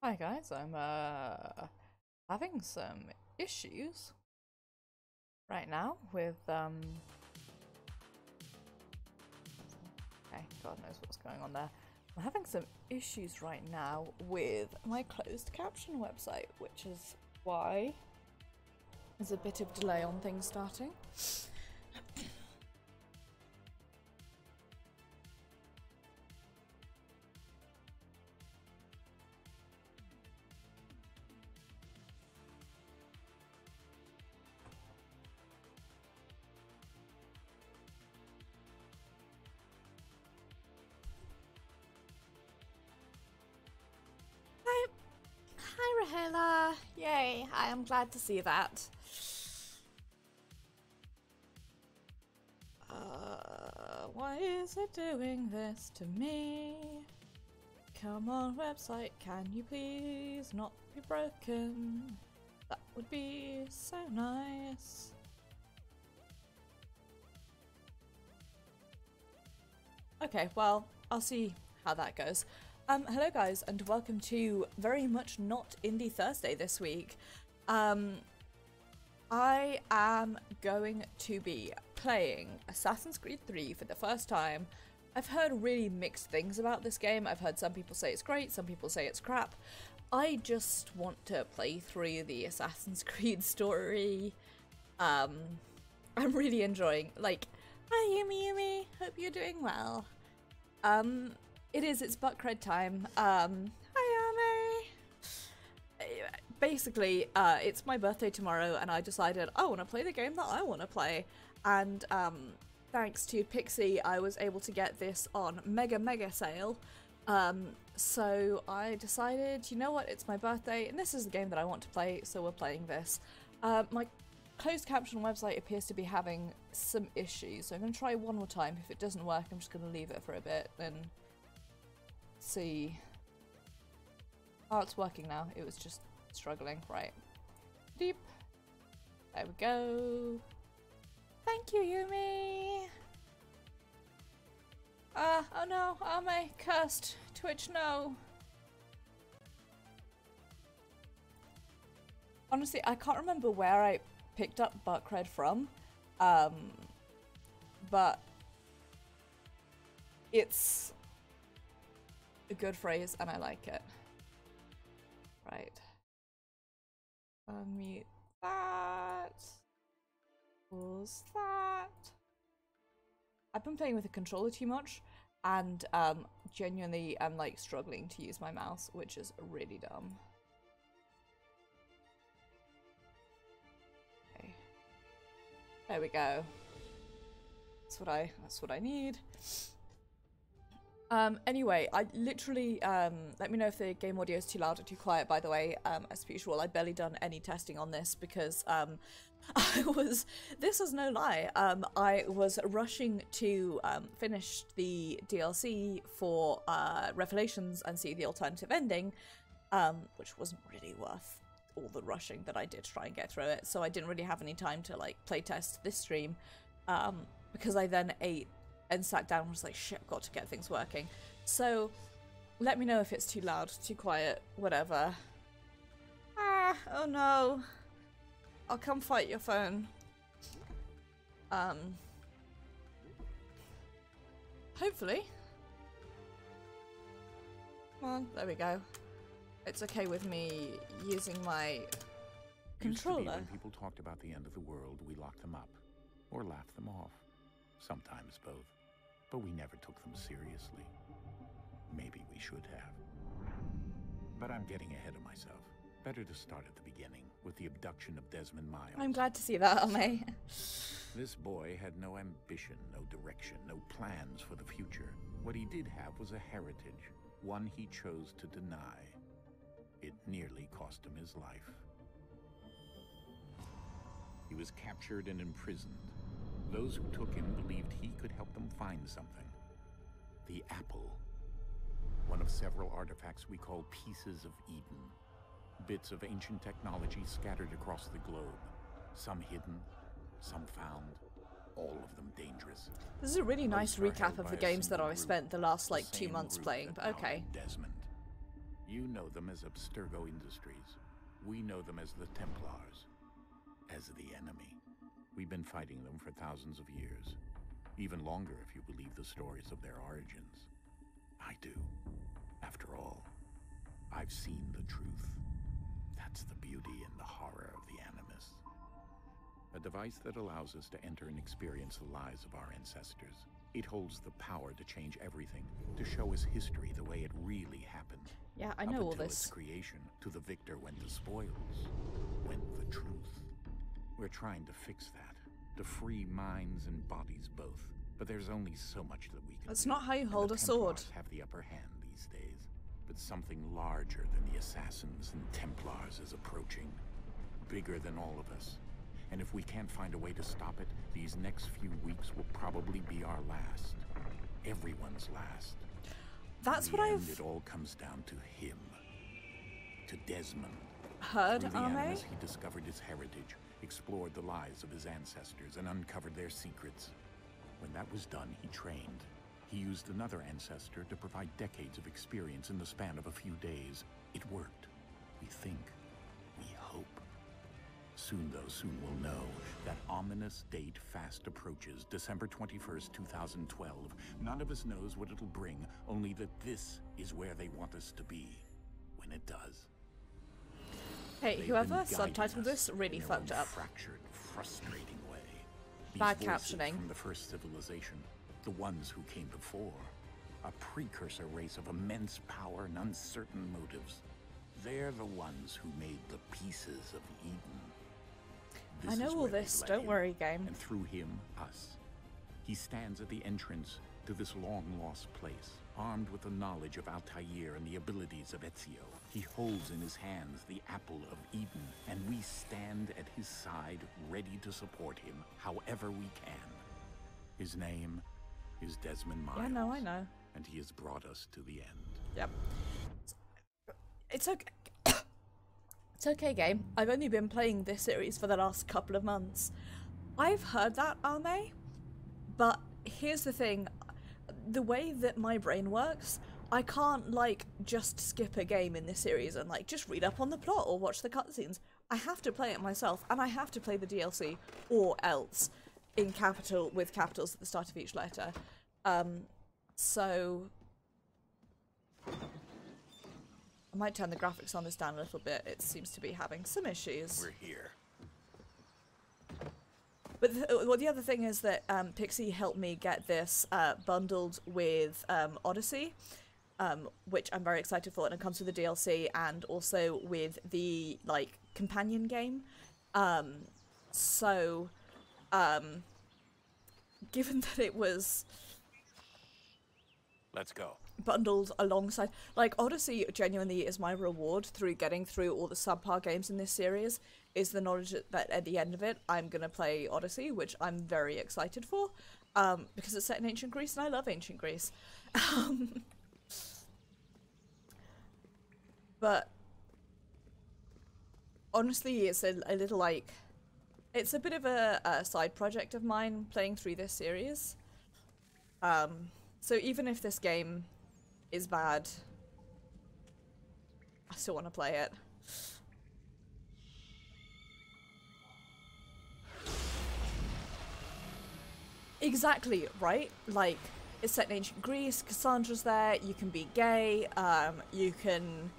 Hi guys, I'm having some issues right now with okay, God knows what's going on there. I'm having some issues right now with my closed caption website, which is why there's a bit of delay on things starting. Hi Rahela! Yay, I am glad to see that. Why is it doing this to me? Come on, website, can you please not be broken? That would be so nice. Okay, well, I'll see how that goes. Hello guys, and welcome to very much not Indie Thursday this week. I am going to be playing Assassin's Creed 3 for the first time. I've heard really mixed things about this game. I've heard some people say it's great, some people say it's crap. I just want to play through the Assassin's Creed story. I'm really enjoying, like, hi Yumi, hope you're doing well. It's butt cred time. Hi Ame! Basically, it's my birthday tomorrow and I decided I want to play the game that I want to play. And thanks to Pixie, I was able to get this on mega sale. So I decided, you know what, it's my birthday and this is the game that I want to play, so we're playing this. My closed caption website appears to be having some issues, so I'm going to try one more time. If it doesn't work, I'm just going to leave it for a bit and see. Oh, it's working now. It was just struggling. Right. Deep. There we go. Thank you, Yumi. Oh no, Ame, cursed. Twitch, no. Honestly, I can't remember where I picked up butt cred from, but it's a good phrase and I like it. Right. Unmute that. Pause that. I've been playing with a controller too much and genuinely I'm like struggling to use my mouse, which is really dumb. Okay. There we go. That's what I need. Anyway, I literally, let me know if the game audio is too loud or too quiet, by the way. As per usual, I've barely done any testing on this because, this is no lie, I was rushing to, finish the DLC for, Revelations and see the alternative ending, which wasn't really worth all the rushing that I did to try and get through it, so I didn't really have any time to, like, playtest this stream, because I then ate and sat down and was like, shit, I've got to get things working. So, let me know if it's too loud, too quiet, whatever. Ah, oh no. I'll come fight your phone. Hopefully. Come on, there we go. It's okay with me using my controller. Used to be when people talked about the end of the world, we locked them up. Or laughed them off. Sometimes both. But we never took them seriously. Maybe we should have. But I'm getting ahead of myself. Better to start at the beginning, with the abduction of Desmond Miles. I'm glad to see that, Ame. This boy had no ambition, no direction, no plans for the future. What he did have was a heritage, one he chose to deny. It nearly cost him his life. He was captured and imprisoned. Those who took him believed he could help them find something. The apple. One of several artifacts we call pieces of Eden. Bits of ancient technology scattered across the globe. Some hidden, some found, all of them dangerous. This is a really nice Most are recap held of by the a games that single I group, spent the last, the like, 2 same months group playing, that but okay. founded Desmond. You know them as Abstergo Industries. We know them as the Templars. As the enemy. We've been fighting them for thousands of years. Even longer if you believe the stories of their origins. I do. After all, I've seen the truth. That's the beauty and the horror of the Animus. A device that allows us to enter and experience the lives of our ancestors. It holds the power to change everything, to show us history the way it really happened. Yeah, I know all until this. Its creation, to the victor went the spoils, went the truth. We're trying to fix that, to free minds and bodies both. But there's only so much that we can That's do. not how you hold a sword. The Templars have the upper hand these days, but something larger than the Assassins and Templars is approaching. Bigger than all of us. And if we can't find a way to stop it, these next few weeks will probably be our last. Everyone's last. That's what I've It all comes down to him. To Desmond. heard, Through the Ame. Animus, he discovered his heritage, explored the lives of his ancestors, and uncovered their secrets. When that was done, he trained. He used another ancestor to provide decades of experience in the span of a few days. It worked. We think. We hope. Soon, though, soon we'll know. That ominous date fast approaches, December 21st, 2012. None of us knows what it'll bring, only that this is where they want us to be. When it does. Hey, They've whoever been guiding subtitled us this really in their fucked own up. fractured, frustrating way. These Bad voices captioning. from the first civilization, the ones who came before, a precursor race of immense power and uncertain motives. They're the ones who made the pieces of Eden. I know all this, don't worry, game. And through him, us. He stands at the entrance to this long-lost place, armed with the knowledge of Altair and the abilities of Ezio. He holds in his hands the apple of Eden, and we stand at his side, ready to support him however we can. His name is Desmond Miles. Yeah, no, I know. And he has brought us to the end. Yep. It's okay. It's okay, game. I've only been playing this series for the last couple of months. I've heard that, Ame, but here's the thing. The way that my brain works, I can't, like, just skip a game in this series and, like, just read up on the plot or watch the cutscenes. I have to play it myself, and I have to play the DLC, or else, in capital, with capitals at the start of each letter. So I might turn the graphics on this down a little bit. It seems to be having some issues. We're here. But the other thing is that Pixie helped me get this bundled with Odyssey, which I'm very excited for, and it comes with the DLC and also with the, like, companion game. Given that it was... Let's go. bundled alongside, like, Odyssey genuinely is my reward through getting through all the subpar games in this series, is the knowledge that at the end of it I'm gonna play Odyssey, which I'm very excited for, because it's set in ancient Greece and I love ancient Greece. But honestly, it's a little, like, it's a bit of a side project of mine playing through this series. So even if this game is bad, I still want to play it. Exactly, right? Like, it's set in ancient Greece, Cassandra's there, you can be gay, you can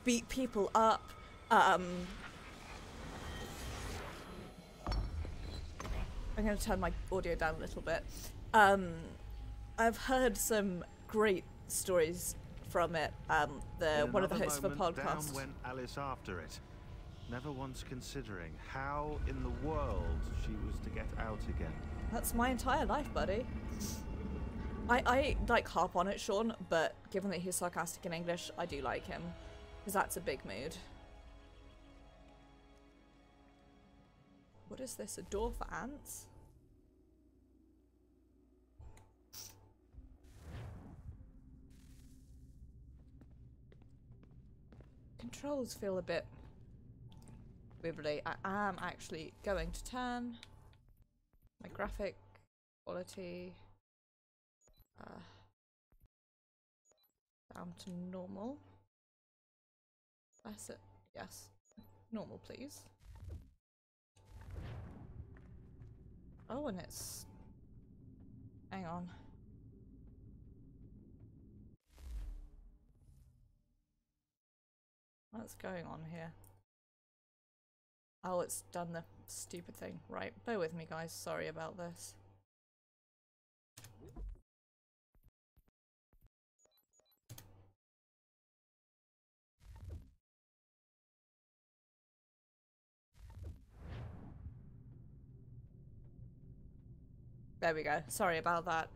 beat people up, I'm going to turn my audio down a little bit. I've heard some great stories from it. One of the hosts of a podcast. Down went Alice after it, never once considering how in the world she was to get out again. That's my entire life, buddy. I like harp on it, Sean, but given that he's sarcastic in English, I do like him, because that's a big mood. What is this? A door for ants? Controls feel a bit wibbly. I am actually going to turn my graphic quality down to normal. Press it. Yes. Normal, please. Oh, and it's... Hang on. What's going on here? Oh, it's done the stupid thing. Right, bear with me, guys. Sorry about this. There we go. Sorry about that.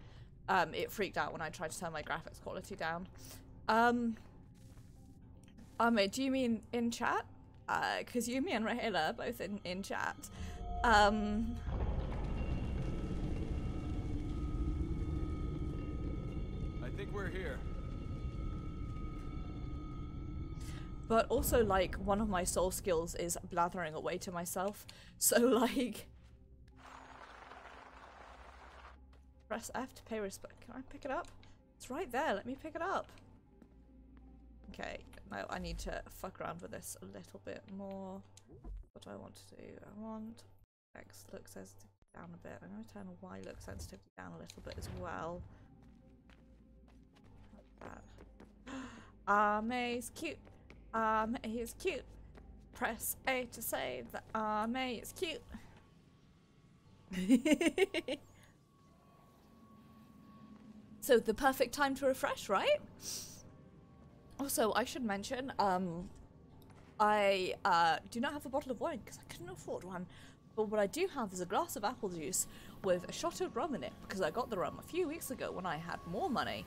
It freaked out when I tried to turn my graphics quality down. Do you mean in chat? Because Yumi and Rahela are both in chat. I think we're here. But also, like, one of my soul skills is blathering away to myself. So, like... Press F to pay respect. Can I pick it up? It's right there. Let me pick it up. Okay. No, I need to fuck around with this a little bit more. What do I want to do? I want X look sensitivity down a bit. I'm going to turn Y look sensitivity down a little bit as well. Like that. May is cute. May is cute. Press A to say that May is cute. So the perfect time to refresh, right? Also, I should mention, I do not have a bottle of wine because I couldn't afford one. But what I do have is a glass of apple juice with a shot of rum in it because I got the rum a few weeks ago when I had more money.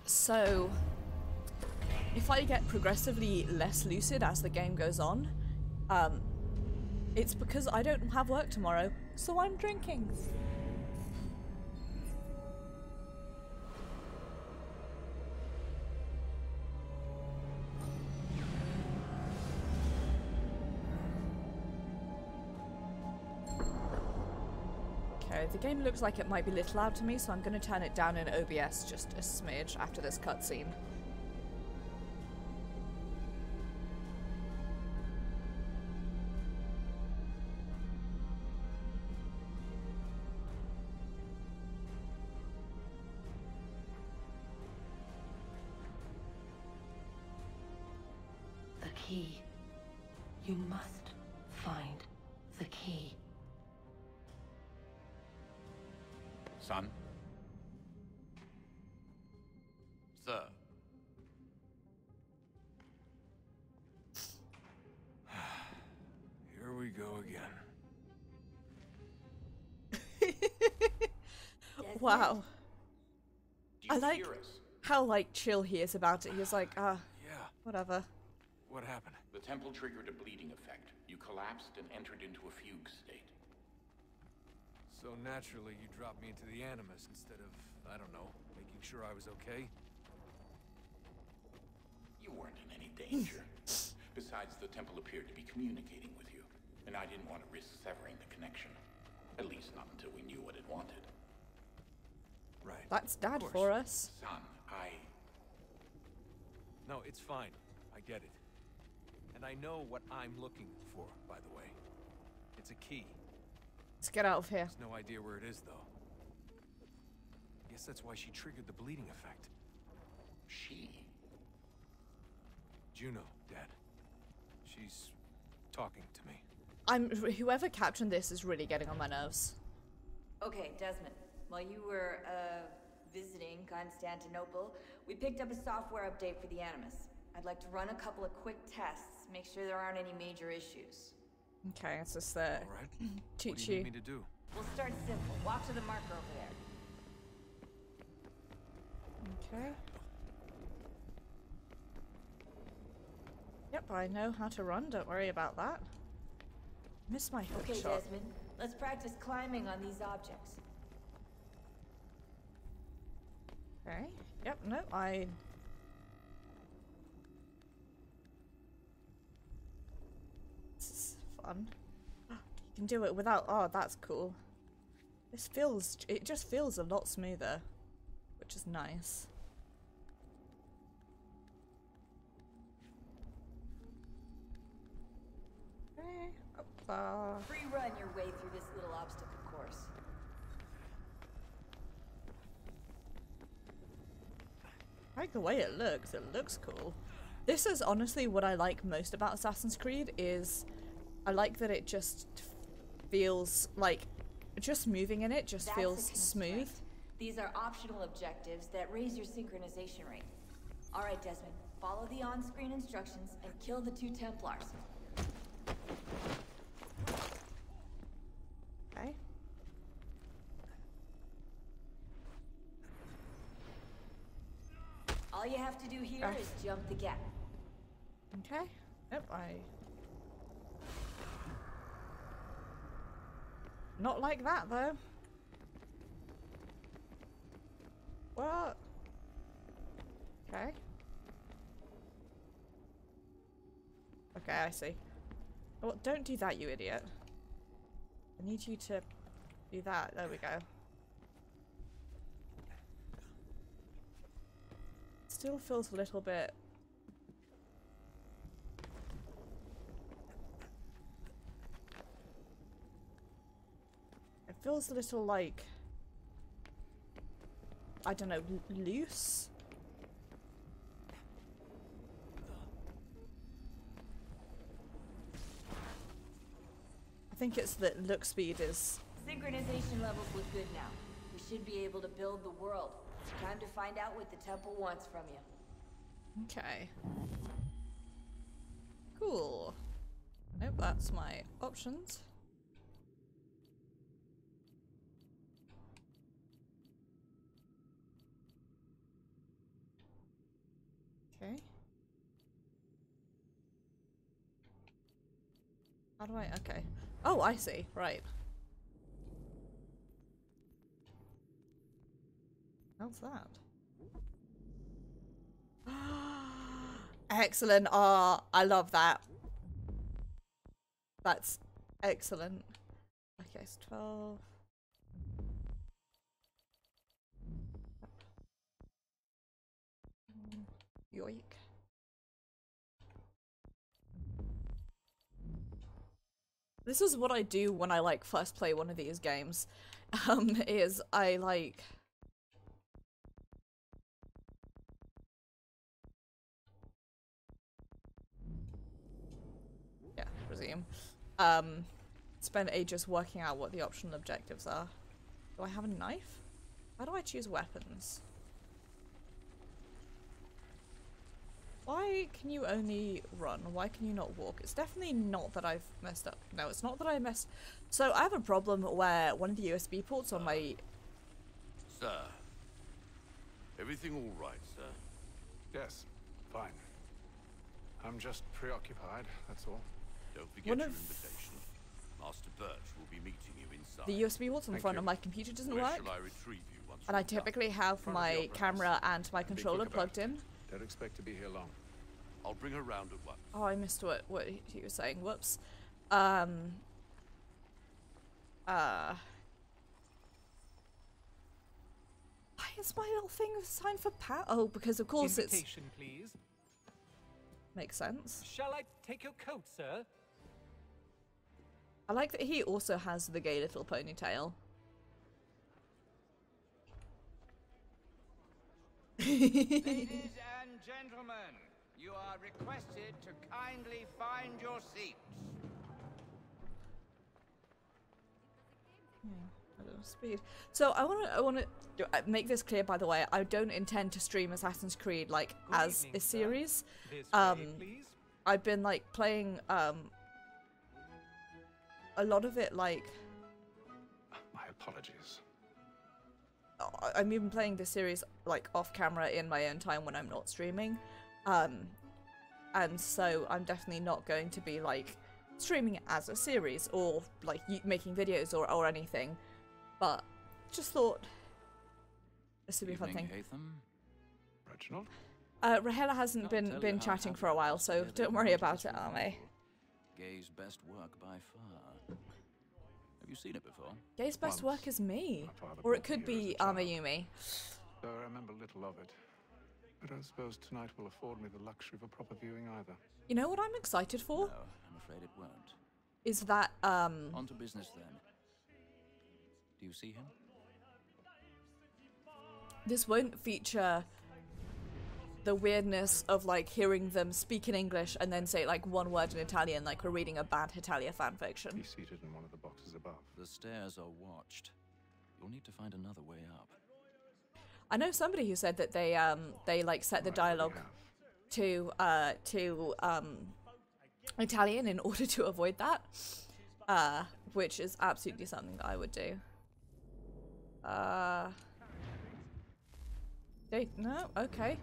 So if I get progressively less lucid as the game goes on, it's because I don't have work tomorrow, so I'm drinking. Okay, the game looks like it might be a little loud to me, so I'm going to turn it down in OBS just a smidge after this cutscene. The key. You must find the key. Son? Sir. Here we go again. Wow. Do you I like hear us? how, like, chill he is about it. He's like, Yeah. whatever. What happened? The temple triggered a bleeding effect. You collapsed and entered into a fugue state. So naturally, you dropped me into the Animus instead of, I don't know, making sure I was okay? You weren't in any danger. Besides, the temple appeared to be communicating with you, and I didn't want to risk severing the connection. At least not until we knew what it wanted. Right. That's Dad Of for course. us. Son, No, it's fine. I get it. And I know what I'm looking for, by the way. It's a key. Let's get out of here. There's no idea where it is, though. Guess that's why she triggered the bleeding effect. She? Juno, Dad. She's talking to me. Whoever captioned this is really getting on my nerves. Okay, Desmond. While you were, visiting Constantinople, we picked up a software update for the Animus. I'd like to run a couple of quick tests, make sure there aren't any major issues. Okay, it's just the All right. What do teach you you. need me to do? We'll start simple. Walk to the marker over there. Okay. Yep, I know how to run. Don't worry about that. Miss my hook Okay, shot. Desmond. Let's practice climbing on these objects. Okay. Yep. No, I. This is fun. You can do it without. Oh, that's cool. This feels. It just feels a lot smoother, which is nice. Okay. Up Free run your way through this little obstacle course. I like the way it looks. It looks cool. This is honestly what I like most about Assassin's Creed is I like that it just feels like just moving in it just That's feels a constraint. smooth. These are optional objectives that raise your synchronization rate. All right, Desmond, follow the on-screen instructions and kill the 2 Templars. Okay. All you have to do here is jump the gap. Okay. Yep, Not like that though. What? Okay. Okay, I see. Well, don't do that, you idiot. I need you to do that. There we go. Still feels a little bit... It feels a little like... I don't know, loose? I think it's that look speed is... Synchronization levels look good now. We should be able to build the world. Time to find out what the temple wants from you. Okay. Cool. Nope, that's my options. Okay. How do I... Okay. Oh, I see. Right. How's that? Excellent. Ah, I love that. That's excellent. Okay, so 12. Yoink. This is what I do when I like first play one of these games. Is I like... Yeah, presume. Spend ages working out what the optional objectives are. Do I have a knife? How do I choose weapons? Why can you only run? Why can you not walk? It's definitely not that I've messed up. No, it's not that I messed... So I have a problem where one of the USB ports on my... Sir. Everything all right, sir? Yes, fine. I'm just preoccupied, that's all. Don't forget One your of- invitation. Master Birch will be meeting you inside. The USB ports on the Thank front you. of my computer doesn't Where work. shall I retrieve you once And I you're done? typically have Front of the my opera camera house. and my Be quick controller about plugged it. in. Don't expect to be here long. I'll bring her round at once. Oh, I missed what he was saying. Whoops. Why is my little thing signed for power? Oh, because of course it's... Invitation, please. Makes sense. Shall I take your coat, sir? I like that he also has the gay little ponytail. Ladies and gentlemen, you are requested to kindly find your seats. I don't know, speed. So I want to make this clear, by the way. I don't intend to stream Assassin's Creed like Good as evening, a sir. series. This Um, way, please. I've been like playing a lot of it like My apologies. I'm even playing this series like off camera in my own time when I'm not streaming. And so I'm definitely not going to be like streaming it as a series or like making videos or anything. But just thought this would be a fun thing. Reginald? Rahela hasn't been chatting for a while, so don't worry about it, Ame. Gay's best work by far. Have you seen it before? Gay's best Once. work is me. My father Or it brought could me here be as a child. Yumi. Though I remember little of it. I don't suppose tonight will afford me the luxury of a proper viewing either. You know what I'm excited for? No, I'm afraid it won't. is that On to business then. Do you see him? this won't feature the weirdness of like hearing them speak in English and then say like one word in Italian, like we're reading a bad Hitalia fanfiction. He's seated in one of the boxes above. The stairs are watched. You'll need to find another way up. I know somebody who said that they like set the dialogue to Italian in order to avoid that, which is absolutely something that I would do. No, okay.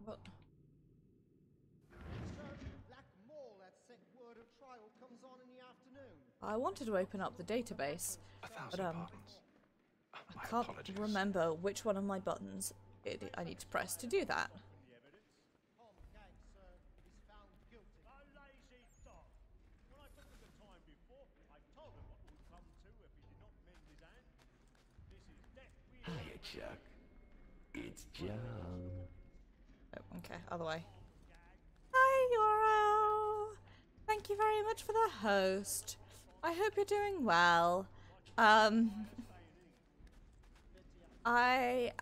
What? I wanted to open up the database, but I can't remember which one of my buttons I need to press to do that. Hiya, Chuck. It's John. Oh, okay, other way. Hi, Yoro! Thank you very much for the host. I hope you're doing well. I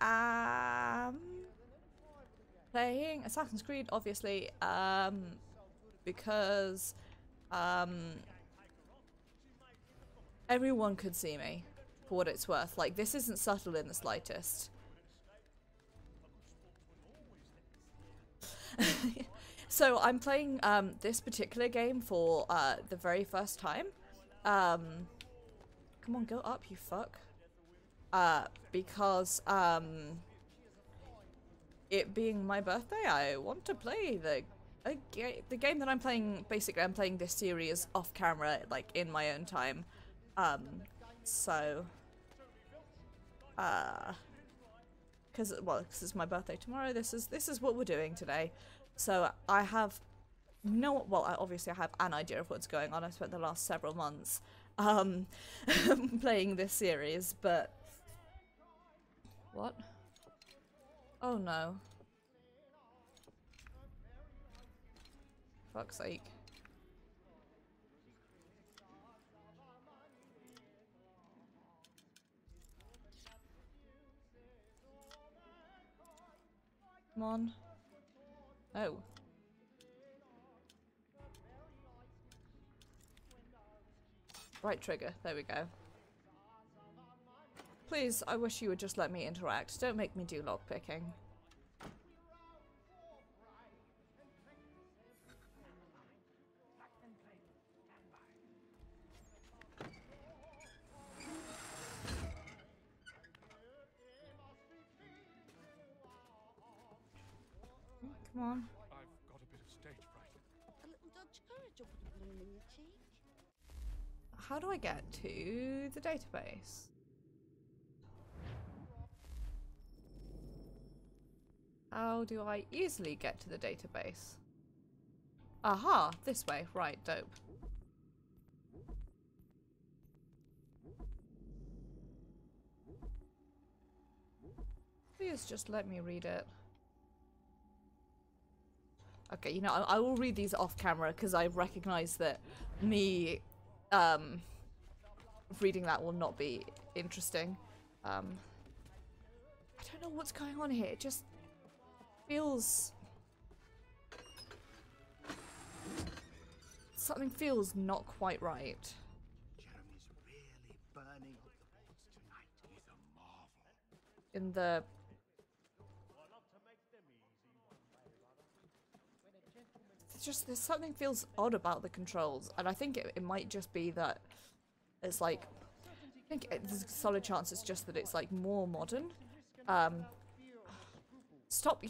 am playing Assassin's Creed, obviously, because everyone could see me, for what it's worth. Like, this isn't subtle in the slightest. So I'm playing this particular game for the very first time. Come on, go up, you fuck. Because it being my birthday, I want to play the game that I'm playing. Basically, I'm playing this series off camera, like in my own time. So, because it's my birthday tomorrow. This is what we're doing today. So I have obviously I have an idea of what's going on. I've spent the last several months playing this series, but what? Oh no. Fuck's sake. Come on. Oh. Right trigger. There we go. Please, I wish you would just let me interact. Don't make me do lockpicking. Come on. I've got a bit of stage fright. A little dodge courage will put a bloom in your cheek. How do I get to the database? How do I easily get to the database? Aha, this way. Right, dope. Please just let me read it. Okay, you know, I will read these off camera because I recognize that me reading that will not be interesting. I don't know what's going on here. It just feels... something feels not quite right. Jeremy's really burning up the place tonight. He's a marvel. In the... just there's something feels odd about the controls, and I think it might just be that it's like, I think there's a solid chance it's just that it's like more modern. Stop,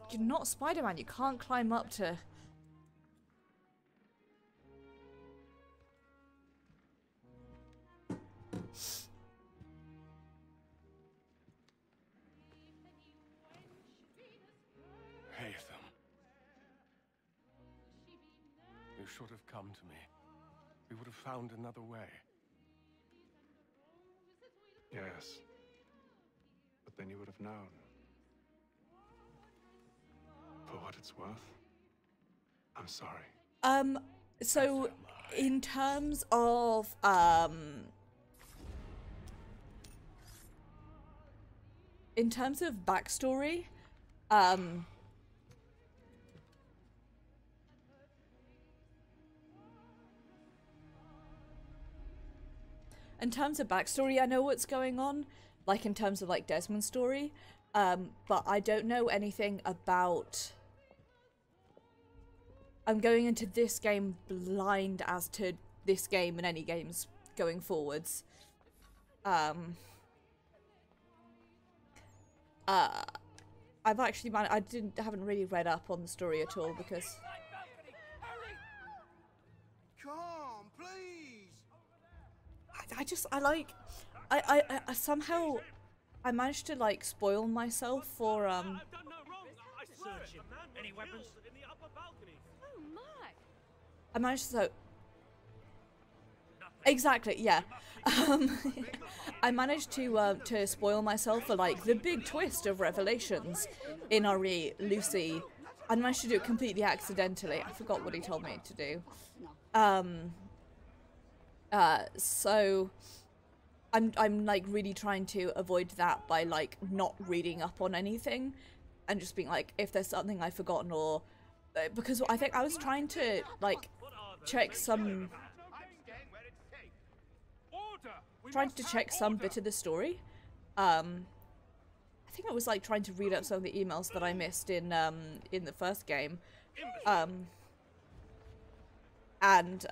you're not Spider-Man, you can't climb up to... You should have come to me. We would have found another way. Yes. But then you would have known. For what it's worth, I'm sorry. So in terms of backstory, I know what's going on, like in terms of like Desmond's story, but I don't know anything about. I'm going into this game blind as to this game and any games going forwards. I've actually haven't really read up on the story at all because. Come, please. I somehow I managed to like spoil myself for Any weapons in the upper balcony? Oh my! I managed to exactly, yeah. I managed to spoil myself for like the big twist of Revelations in RE Lucy. I managed to do it completely accidentally. I forgot what he told me to do. So I'm like really trying to avoid that by like not reading up on anything and just being like, if there's something I've forgotten or because I think I was trying to like check some bit of the story. I think I was like trying to read up some of the emails that I missed in the first game. And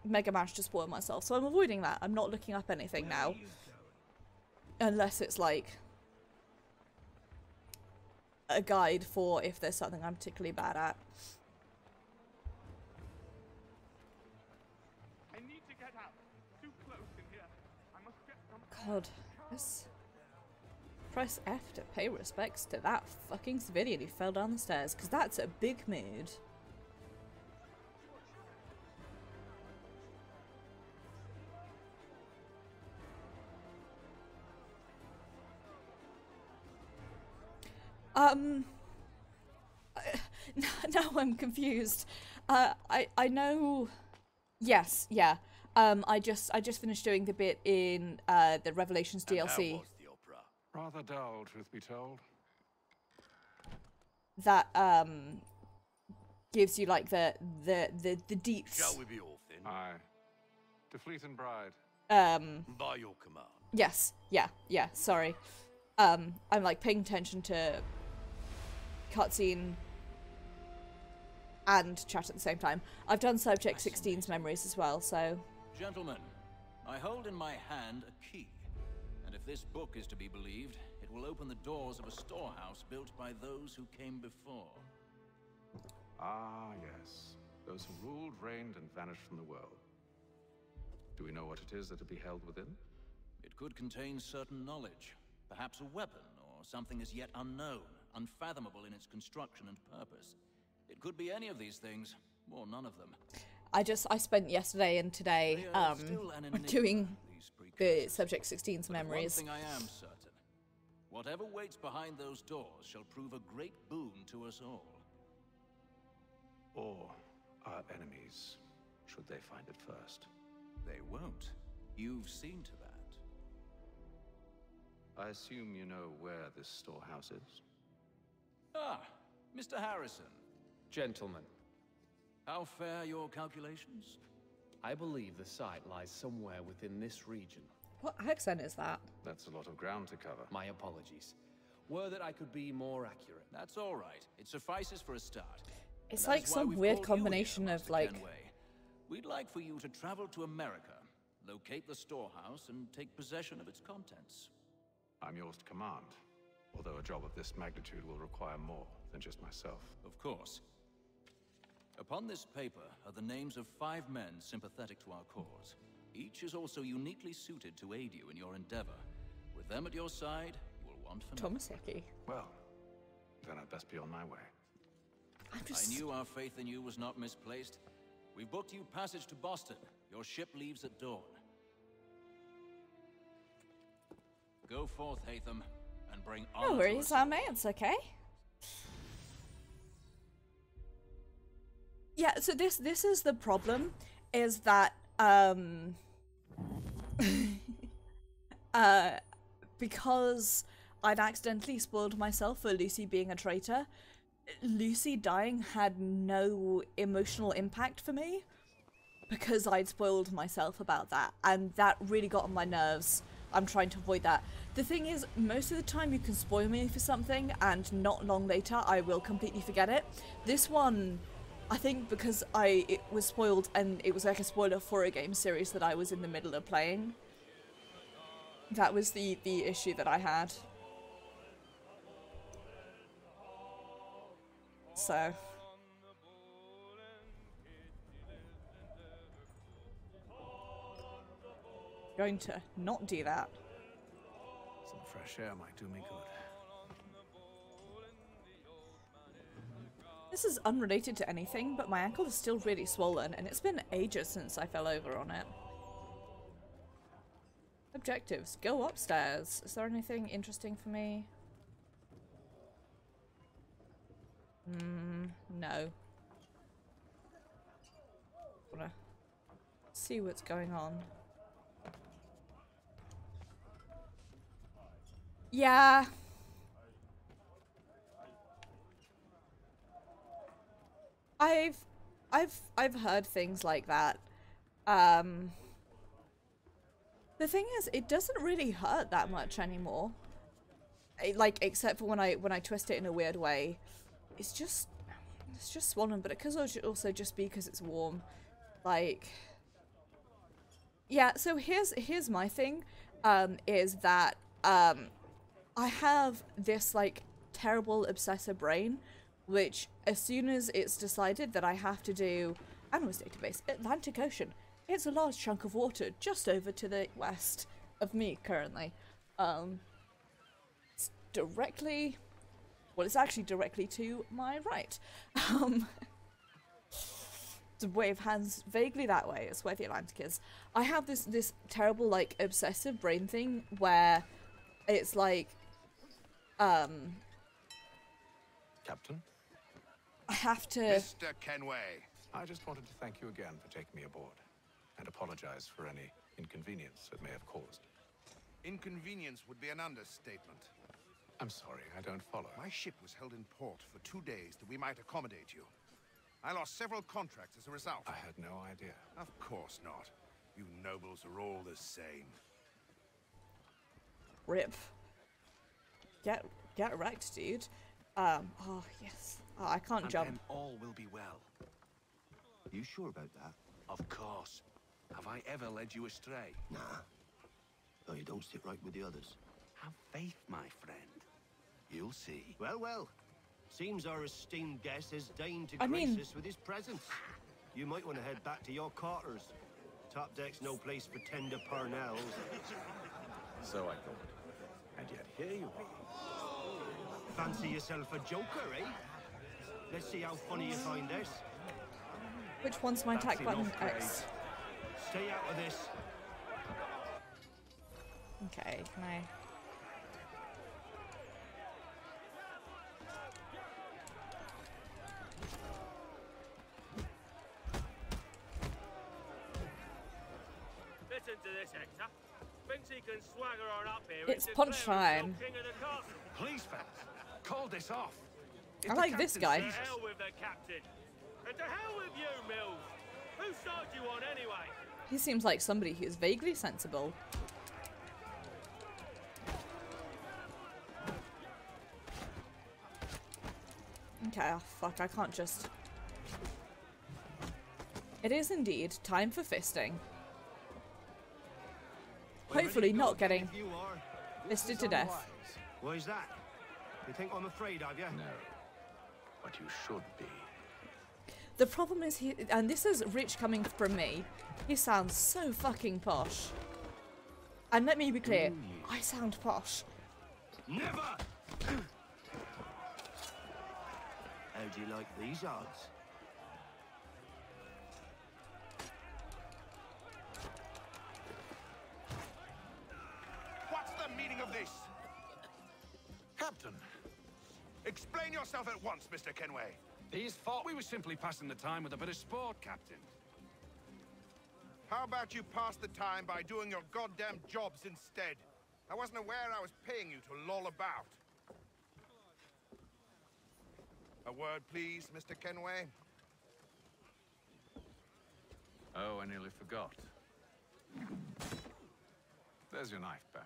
Mega managed to spoil myself, so I'm avoiding that. I'm not looking up anything now. Unless it's like a guide for if there's something I'm particularly bad at. I need to get out. Too close in here. I must get some. God, press F to pay respects to that fucking civilian who fell down the stairs, because that's a big mood. Now I'm confused. I know. Yes, yeah. I just finished doing the bit in the Revelations DLC. How was the opera? Rather dull, truth be told. That gives you like the deeps. Shall we be off then? Aye. To Fleet and Bride. By your command. Yes, yeah, sorry. I'm like paying attention to cutscene and chat at the same time. I've done Subject 16's memories as well, so. Gentlemen, I hold in my hand a key, and if this book is to be believed, it will open the doors of a storehouse built by those who came before. Ah, yes. Those who ruled, reigned, and vanished from the world. Do we know what it is that to be held within? It could contain certain knowledge, perhaps a weapon, or something as yet unknown, unfathomable in its construction and purpose. It could be any of these things, or none of them. I spent yesterday and today doing the Subject 16's memories. One thing I am certain. Whatever waits behind those doors shall prove a great boon to us all. Or our enemies, should they find it first. They won't. You've seen to that. I assume you know where this storehouse is? Ah, Mr. Harrison. Gentlemen. How fair your calculations? I believe the site lies somewhere within this region. What accent is that? That's a lot of ground to cover. My apologies. Were that I could be more accurate. That's all right. It suffices for a start. It's like some weird combination of like... We'd like for you to travel to America, locate the storehouse, and take possession of its contents. I'm yours to command, although a job of this magnitude will require more than just myself. Of course. Upon this paper are the names of 5 men sympathetic to our cause. Each is also uniquely suited to aid you in your endeavor. With them at your side, you will want for Tomaseki. Well, then I'd best be on my way. I knew our faith in you was not misplaced. We've booked you passage to Boston. Your ship leaves at dawn. Go forth, Hatham, and bring No honor to worries, us. it's okay. Yeah, so this is the problem, is that because I'd accidentally spoiled myself for Lucy being a traitor, Lucy dying had no emotional impact for me because I'd spoiled myself about that, and that really got on my nerves. I'm trying to avoid that. The thing is, most of the time you can spoil me for something and not long later I will completely forget it. This one, I think because it was spoiled and it was like a spoiler for a game series that I was in the middle of playing. That was the issue that I had. So. Going to not do that. Some fresh air might do me good. This is unrelated to anything, but my ankle is still really swollen, and it's been ages since I fell over on it. Objectives. Go upstairs. Is there anything interesting for me? No. Wanna see what's going on. Yeah. I've heard things like that. The thing is, it doesn't really hurt that much anymore. Like, except for when I twist it in a weird way. It's just swollen, but it could also just be because it's warm. Like, yeah. So here's my thing. Is that I have this like terrible obsessive brain, which as soon as it's decided that I have to do Animals Database, Atlantic Ocean, it's a large chunk of water just over to the west of me currently. It's directly, well, it's actually directly to my right. To wave hands vaguely that way, it's where the Atlantic is. I have this terrible like obsessive brain thing where it's like Captain? I have to... Mr. Kenway, I just wanted to thank you again for taking me aboard and apologize for any inconvenience it may have caused. Inconvenience would be an understatement. I'm sorry, I don't follow. My ship was held in port for 2 days that we might accommodate you. I lost several contracts as a result. I had no idea. Of course not. You nobles are all the same. Rip. Get wrecked, dude. Oh, yes. Oh, I can't jump. And all will be well. You sure about that? Of course. Have I ever led you astray? Nah. No, you don't sit right with the others. Have faith, my friend. You'll see. Well, well. Seems our esteemed guest has deigned to I grace mean... us with his presence. You might want to head back to your quarters. Top deck's no place for tender parnells. So I thought. And yet here you are. Fancy yourself a joker, eh? Let's see how funny you find this. Which one's my attack button? X. Stay out of this. Okay, can I... Listen to this, Hector. Thinks he can swagger on up here. It's punch time. King of the castle. Please, fans, call this off. I like this guy. To hell with the captain. And to hell with you, Mills. Whose side do you on anyway? He seems like somebody who is vaguely sensible. Okay, oh, fuck, I can't just... It is indeed time for fisting. Hopefully not getting fisted to death. Why is that? You think I'm afraid of you? No. But you should be. The problem is, and this is rich coming from me, he sounds so fucking posh. And let me be clear, I sound posh. Never! How do you like these odds? What's the meaning of this? Captain! Explain yourself at once, Mr. Kenway. His fault. We were simply passing the time with a bit of sport, Captain. How about you pass the time by doing your goddamn jobs instead? I wasn't aware I was paying you to loll about. A word, please, Mr. Kenway. Oh, I nearly forgot. There's your knife, Beth.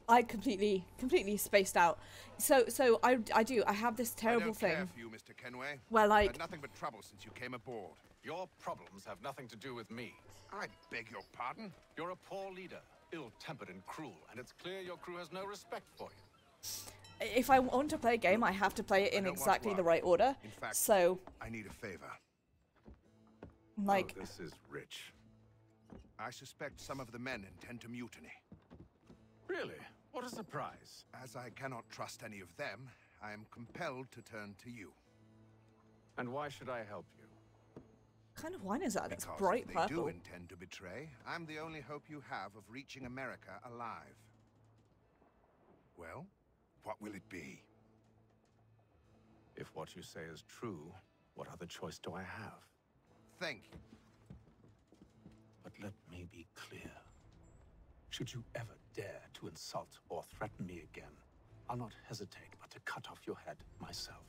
I completely spaced out. So I have this terrible thing. I don't care for you, Mr. Kenway. Where like had nothing but trouble since you came aboard. Your problems have nothing to do with me. I beg your pardon? You're a poor leader, ill-tempered and cruel, and it's clear your crew has no respect for you. If I want to play a game, I have to play it in exactly the right order. In fact, so I need a favor. Like, oh, this is rich. I suspect some of the men intend to mutiny. Really? What a surprise. As I cannot trust any of them, I am compelled to turn to you. And why should I help you? what kind of wine is that? That's Because bright if purple. they do intend to betray, I'm the only hope you have of reaching America alive. Well, what will it be? If what you say is true, what other choice do I have? Thank you. But let me be clear. Should you ever dare to insult or threaten me again, I'll not hesitate but to cut off your head myself.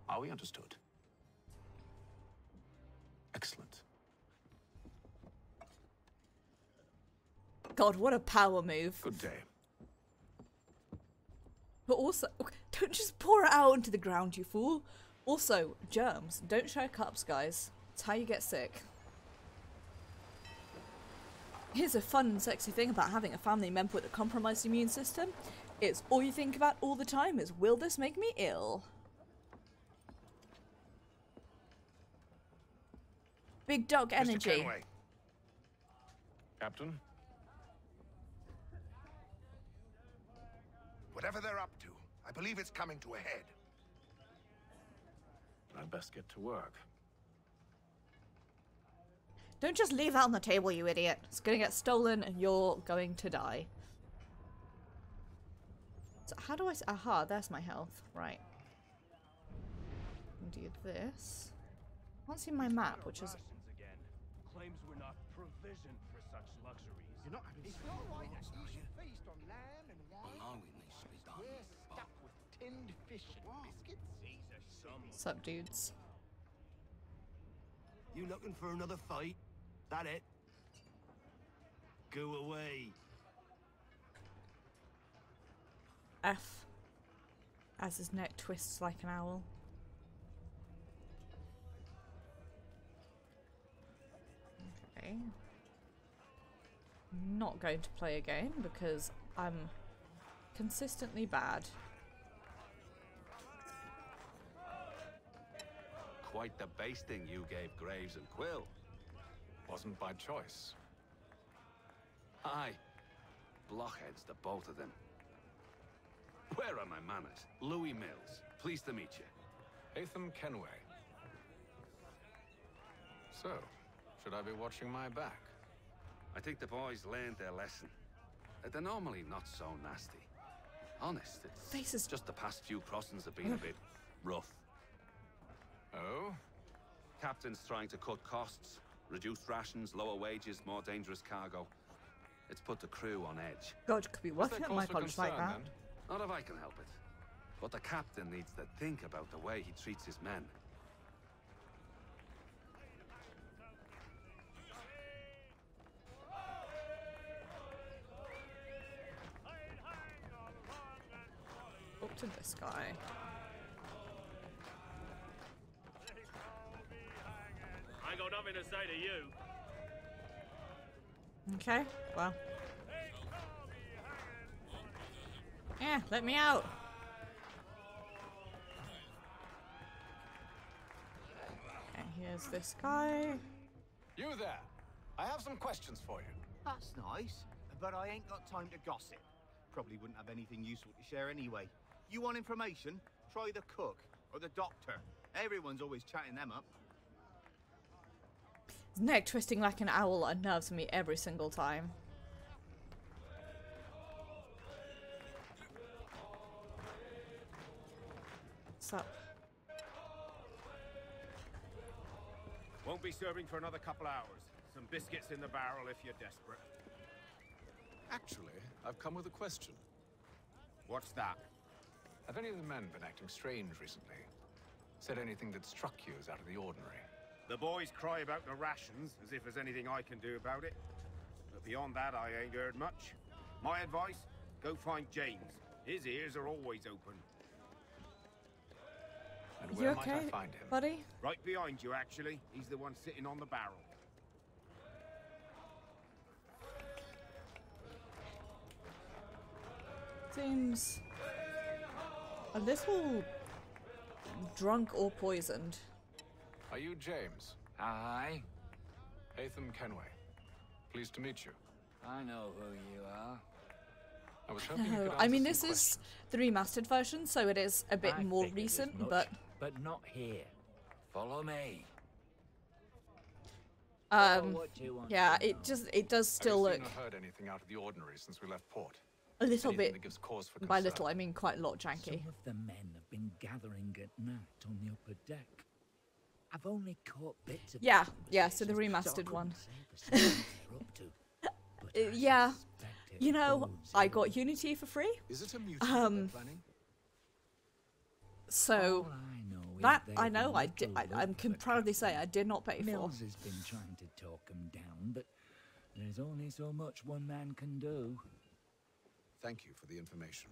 Are we understood? Excellent. God, what a power move. Good day. But also, don't just pour it out onto the ground, you fool. Also, germs. Don't share cups, guys. It's how you get sick. Here's a fun and sexy thing about having a family member with a compromised immune system. It's all you think about all the time is, will this make me ill? Big dog energy. Mr. Kenway. Captain? Whatever they're up to, I believe it's coming to a head. I'd best get to work. Don't just leave that on the table, you idiot. It's gonna get stolen and you're going to die. So how do I... Aha, there's my health. Right. Do this. I can't see my map, which is... Claims we're not provisioned for such luxuries. You're not having it's not right that you should feast on lamb and wine. We're stuck with tinned fish and biscuits. These are some Sup, dudes? You looking for another fight? That it? Go away. F. As his neck twists like an owl. Okay. Not going to play again because I'm consistently bad. Quite the basting you gave Graves and Quill. Wasn't by choice. Aye. Blockheads, the both of them. Where are my manners? Louis Mills. Pleased to meet you. Ethan Kenway. So, should I be watching my back? I think the boys learned their lesson. They're normally not so nasty. Honest, it's Faces. just the past few crossings have been a bit rough. Oh? Captain's trying to cut costs, reduce rations, lower wages, more dangerous cargo. It's put the crew on edge. God, could be working at my college like that. Then? Not if I can help it. But the captain needs to think about the way he treats his men. Up to this guy. I got nothing to say to you. Okay, well. Yeah, let me out. And here's this guy. You there! I have some questions for you. That's nice, but I ain't got time to gossip. Probably wouldn't have anything useful to share anyway. You want information? Try the cook or the doctor. Everyone's always chatting them up. His neck twisting like an owl unnerves me every single time. What's up? Won't be serving for another couple hours. Some biscuits in the barrel if you're desperate. Actually, I've come with a question. What's that? Have any of the men been acting strange recently? Said anything that struck you as out of the ordinary? The boys cry about the rations, as if there's anything I can do about it. But beyond that, I ain't heard much. My advice, go find James. His ears are always open. And where might I find him? Buddy? Right behind you, actually. He's the one sitting on the barrel. Seems a little drunk or poisoned. Are you James? Aye. Hatham Kenway. Pleased to meet you. I know who you are. I was hoping you could I mean, answer this some is the remastered version, so it is a bit more recent, but not here. Follow me. yeah, it does still look Have you seen or heard anything out of the ordinary since we left port? a little Anything bit, that gives cause for by concern? little I mean quite a lot janky. Some of the men have been gathering at night on the upper deck. I've only caught bits of Yeah, so the remastered one. Yeah, you know, I got Unity for free. Is it a mutant planning? So that I know I did. I can proudly say I did not pay for. Mills has been trying to talk him down, but there's only so much one man can do. Thank you for the information.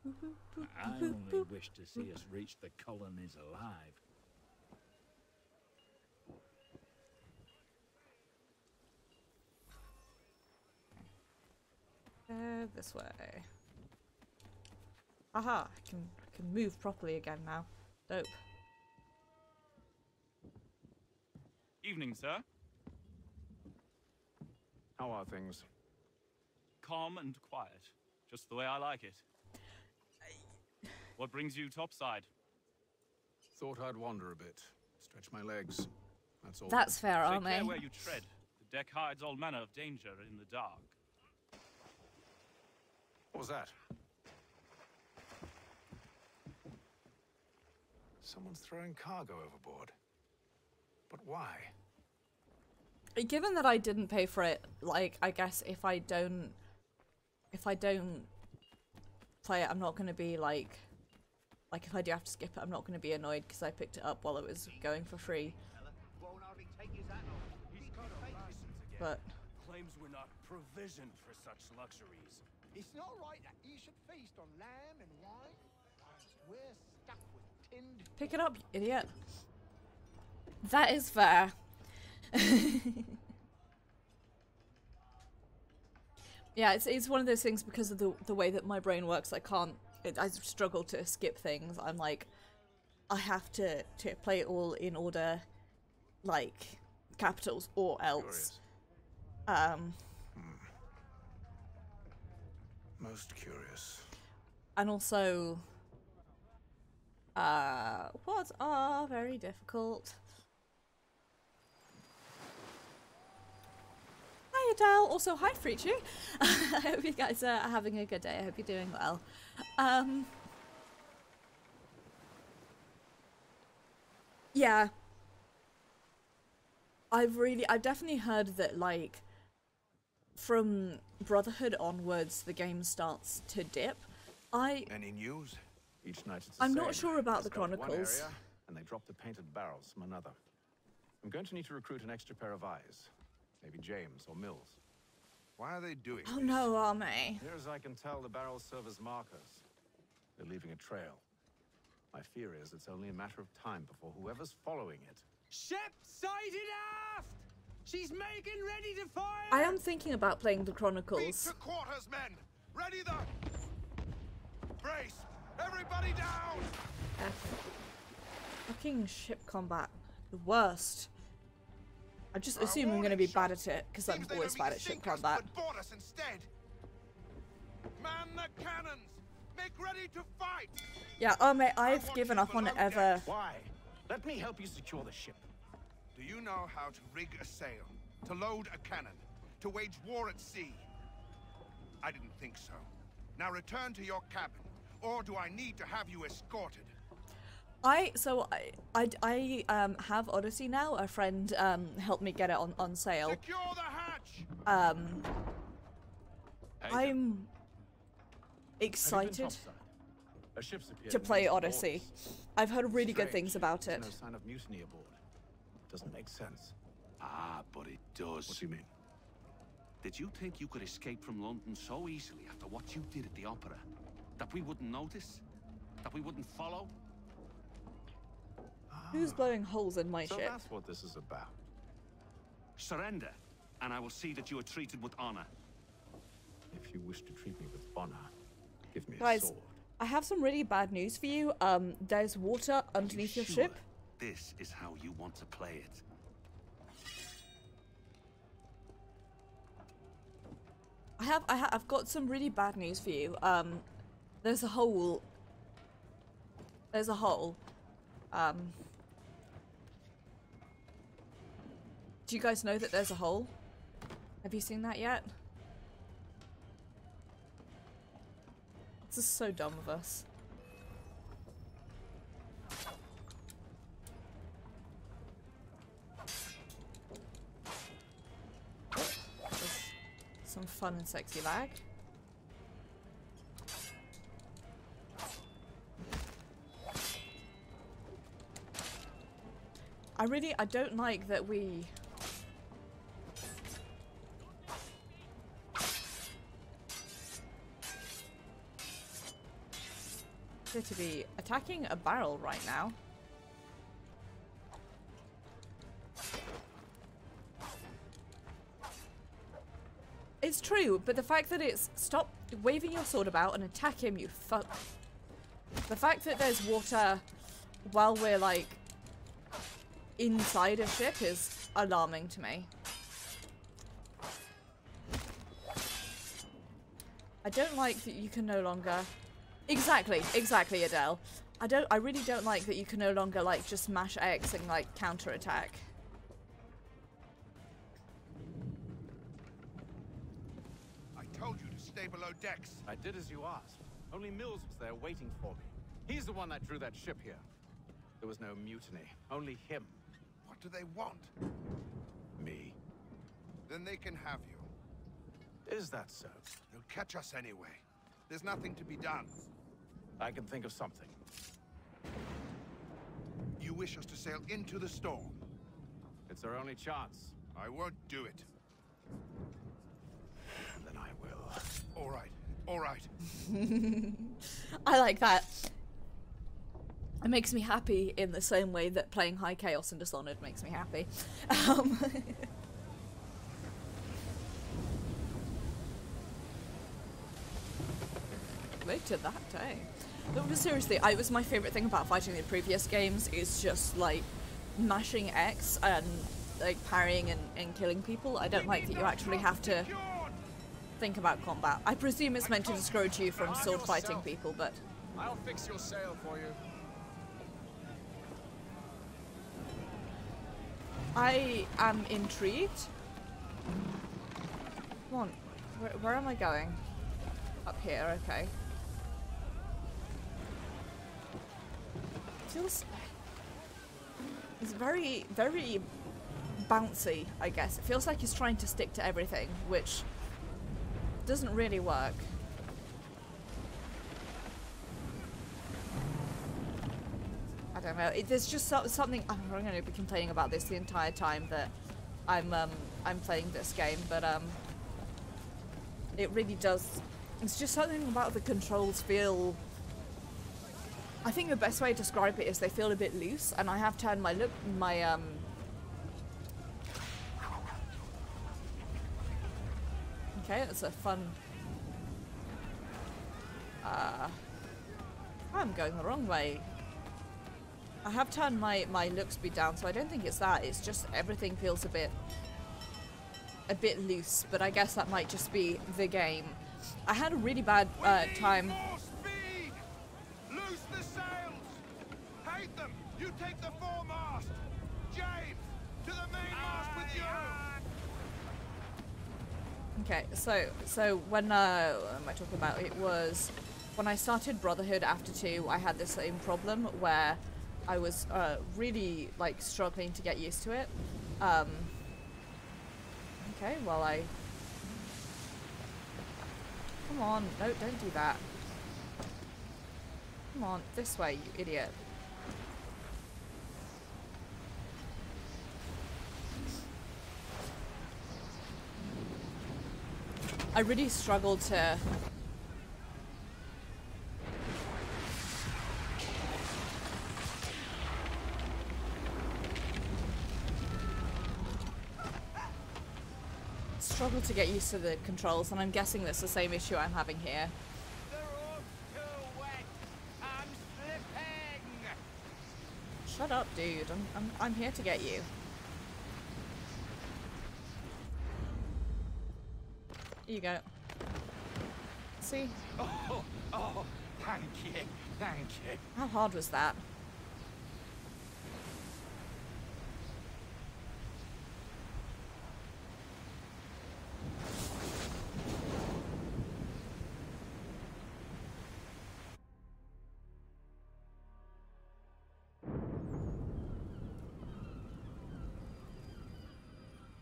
I only wish to see us reach the colonies alive. This way. Aha! I can move properly again now. Dope. Evening, sir. How are things? Calm and quiet. Just the way I like it. What brings you topside? Thought I'd wander a bit. Stretch my legs. That's all. That's fair, Take aren't they? care where you tread. The deck hides all manner of danger in the dark. What was that? Someone's throwing cargo overboard. But why? Given that I didn't pay for it, like, I guess if I don't play it, I'm not gonna be like if I do have to skip it, I'm not gonna be annoyed because I picked it up while it was going for free. But claims we're not provisioned for such luxuries. It's not right that you should feast on lamb and wine. We're stuck with tinned. pick it up, you idiot. That is fair. Yeah, it's one of those things because of the way that my brain works. I struggle to skip things. I'm like, I have to play it all in order, like capitals or else. Most curious. And also, what are very difficult. Hi Adele, also hi Freechy. I hope you guys are having a good day. I hope you're doing well. Yeah. I've definitely heard that, like, from Brotherhood onwards, the game starts to dip. Any news? Each night it's the I'm same. not sure about the Discover one Chronicles. area, and they drop the painted barrels from another. I'm going to need to recruit an extra pair of eyes. Maybe James or Mills. Why are they doing Oh no, are they? Near as I can tell, the barrels serve as markers. They're leaving a trail. My fear is it's only a matter of time before whoever's following it. Ship sighted aft! She's making ready to fire! I am thinking about playing the Chronicles. Beat to quarters, men! Ready the... Brace! Everybody down! Fucking ship combat. The worst. I just assume I'm going to be bad at it, because I'm always bad at ship combat. Board us instead. Man the cannons! Make ready to fight! Yeah, oh mate, I've given up on it ever. Why? Let me help you secure the ship. Do you know how to rig a sail, to load a cannon, to wage war at sea? I didn't think so. Now return to your cabin, or do I need to have you escorted? I have Odyssey now. A friend helped me get it on sale. Secure the hatch! I'm excited to play Odyssey. I've heard really good things about it. No sign of mutiny aboard. Doesn't make sense. Ah, but it does. What do you mean? Did you think you could escape from London so easily after what you did at the opera? That we wouldn't notice? That we wouldn't follow? Who's blowing holes in my So ship? that's what this is about. Surrender, and I will see that you are treated with honor. If you wish to treat me with honor, give me a Guys, sword. I have some really bad news for you. There's water underneath your ship. This is how you want to play it. I've got some really bad news for you. There's a hole. There's a hole. Do you guys know that there's a hole? Have you seen that yet? This is so dumb of us. There's some fun and sexy lag. I don't like that we... appear to be attacking a barrel right now. It's true, but the fact that it's stop waving your sword about and attack him, you fuck. The fact that there's water while we're like inside a ship is alarming to me. I don't like that you can no longer... Exactly, Adele. I really don't like that you can no longer like just mash X and like counter-attack. I told you to stay below decks. I did as you asked. Only Mills was there waiting for me. He's the one that drew that ship here. There was no mutiny, only him. What do they want? Me. Then they can have you. Is that so? They'll catch us anyway. There's nothing to be done. I can think of something. You wish us to sail into the storm? It's our only chance. I won't do it. Then I will. All right. All right. I like that. It makes me happy in the same way that playing High Chaos and Dishonored makes me happy. Look to that, eh? But seriously, it was my favourite thing about fighting the previous games is just like mashing X and like parrying and killing people. I don't like that you actually have to think about combat. I presume it's meant to discourage you from sword fighting people, but... I'll fix your sail for you. I am intrigued. Come on, where am I going? Up here, okay. It's very, very bouncy, I guess. It feels like he's trying to stick to everything, which doesn't really work. I don't know. There's just something. I'm going to be complaining about this the entire time that I'm playing this game, but it really does. It's just something about the controls feel. I think the best way to describe it is they feel a bit loose, and I have turned my Okay, that's a fun. I'm going the wrong way. I have turned my look speed down, so I don't think it's that. It's just everything feels a bit loose, but I guess that might just be the game. I had a really bad time. More speed! Loose the sails! Hate them! You take the foremast! James, To the mainmast with you! Okay, so when what am I talking about? It was when I started Brotherhood after 2, I had the same problem where I was really like struggling to get used to it. Okay, well come on, no, don't do that. Come on, this way, you idiot. I really struggled to... struggled to get used to the controls, and I'm guessing that's the same issue I'm having here. The road's too wet. I'm slipping. Shut up, dude. I'm here to get you. Here you go. See? Oh, thank you. Thank you. How hard was that?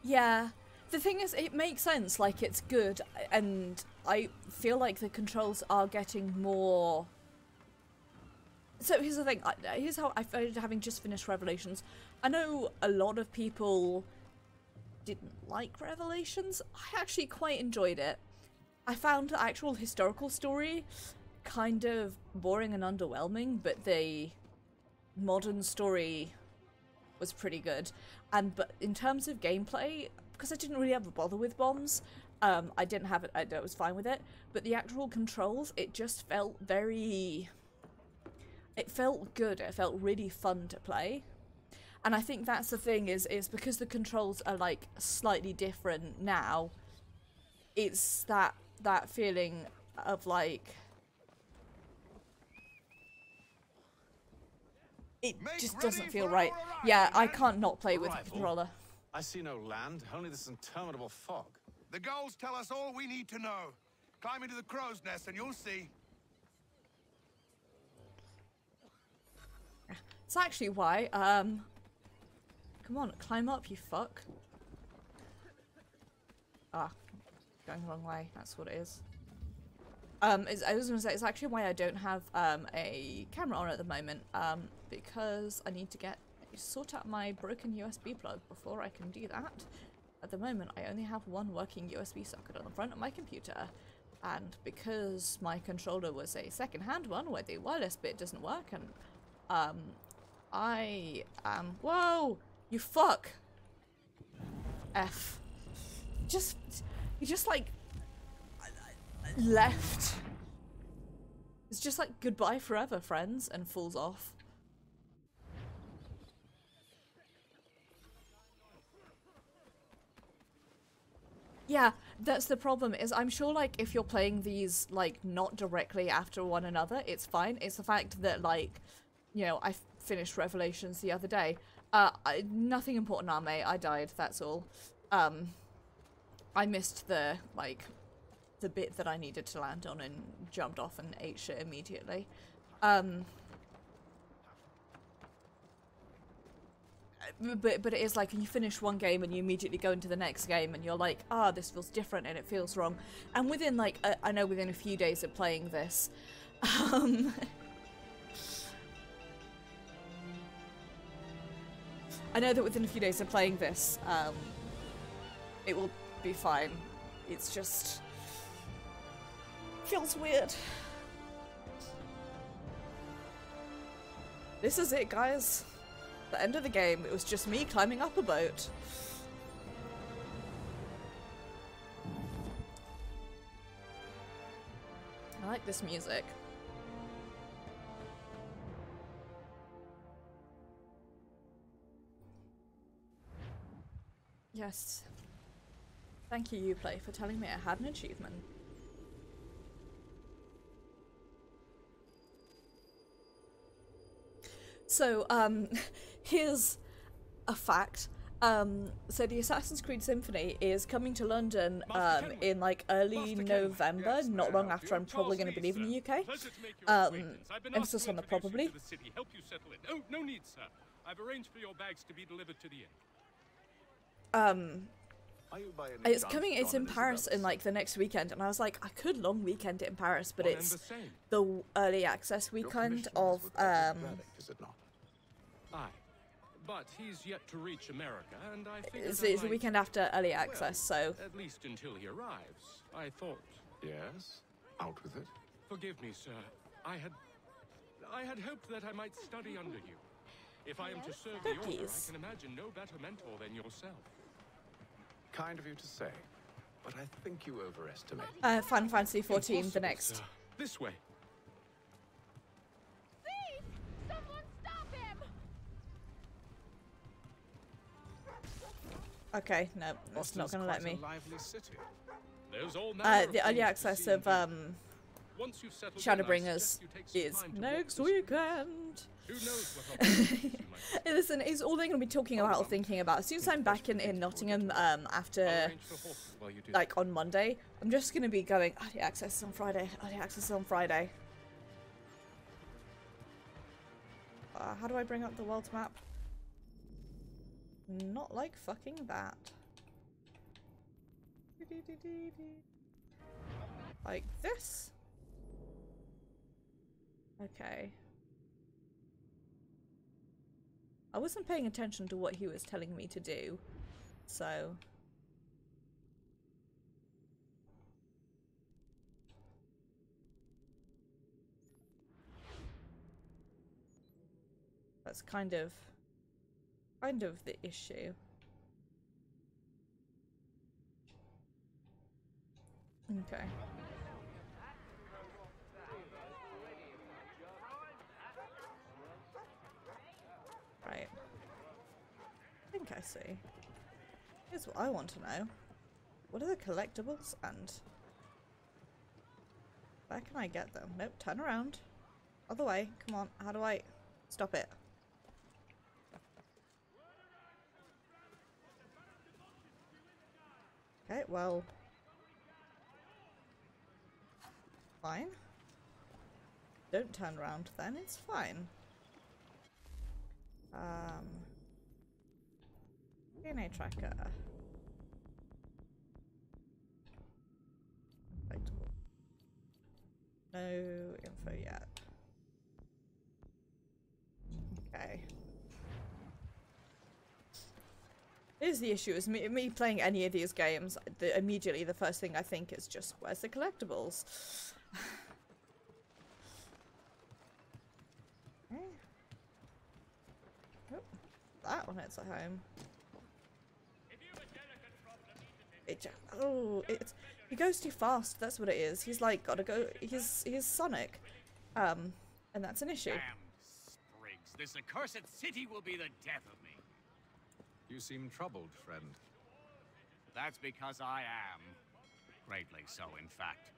Yeah. The thing is, it makes sense, like, it's good, and I feel like the controls are getting more... So here's the thing, here's how I felt having just finished Revelations. I know a lot of people didn't like Revelations. I actually quite enjoyed it. I found the actual historical story kind of boring and underwhelming, but the modern story was pretty good. But in terms of gameplay, because I didn't really have a bother with bombs, I didn't have it, I was fine with it, but the actual controls, it just felt very... It felt good, it felt really fun to play. And I think that's the thing, is because the controls are like slightly different now, it's that feeling of like... It just doesn't feel right. Yeah, I can't not play with the controller. I see no land, only this interminable fog. The goals tell us all we need to know. Climb into the crow's nest and you'll see. It's actually why, come on, climb up, you fuck. Ah, going the wrong way, that's what it is. I was gonna say, it's actually why I don't have, a camera on at the moment, because I need to sort out my broken USB plug before I can do that. At the moment, I only have one working USB socket on the front of my computer, and because my controller was a second-hand one where the wireless bit doesn't work, and I am... Whoa! You fuck! F. You just like... left. It's just like goodbye forever, friends, and falls off. Yeah, that's the problem, is I'm sure, like, if you're playing these, like, not directly after one another, it's fine. It's the fact that, like, you know, I finished Revelations the other day. Nothing important, mate. I died, that's all. I missed the, like, the bit that I needed to land on and jumped off and ate shit immediately. But it is like, you finish one game and you immediately go into the next game and you're like, ah, this feels different and it feels wrong. And within like, I know within a few days of playing this, I know that within a few days of playing this, it will be fine. It's just... feels weird. This is it, guys. The end of the game, it was just me climbing up a boat. I like this music. Yes. Thank you, Uplay, for telling me I had an achievement. So, here's a fact. So the Assassin's Creed Symphony is coming to London in like early November, not long after I'm probably going to be leaving the UK. Emphasis on the probably. No need, sir. I've arranged for your bags to be delivered to the inn. It's coming. It's in Paris in like the next weekend, and I was like, I could long weekend it in Paris, but it's the early access weekend of Is it not? Aye. But he's yet to reach America, and I think it's the weekend after early access, so at least until he arrives. I thought. Yes. Out with it. Forgive me, sir. I had hoped that I might study under you. If I am to serve the order, I can imagine no better mentor than yourself. Kind of you to say, but I think you overestimate. Final Fantasy 14, the next. This way. Thief! Someone stop him! Okay, no, that's not gonna let me. The early access of Shadowbringers is next weekend. Listen, it's all they're going to be talking about or thinking about. As soon as I'm back in Nottingham after, like, on Monday, I'm just going to be going, early access on Friday, early access on Friday. How do I bring up the world map? Not like fucking that. Like this? Okay. I wasn't paying attention to what he was telling me to do, so... That's kind of the issue. Okay. Right. I think I see. Here's what I want to know. What are the collectibles and where can I get them? Nope, turn around. Other way. Come on. How do I stop it? Okay, well. Fine. Don't turn around then, it's fine. DNA tracker. No info yet. Okay. Here's the issue, is me playing any of these games, immediately the first thing I think is just, where's the collectibles? Okay. Oh, that one it's at home. He goes too fast, that's what it is. He's like, gotta go, he's Sonic. And that's an issue. Damn sprigs, this accursed city will be the death of me. You seem troubled, friend. That's because I am. Greatly so, in fact.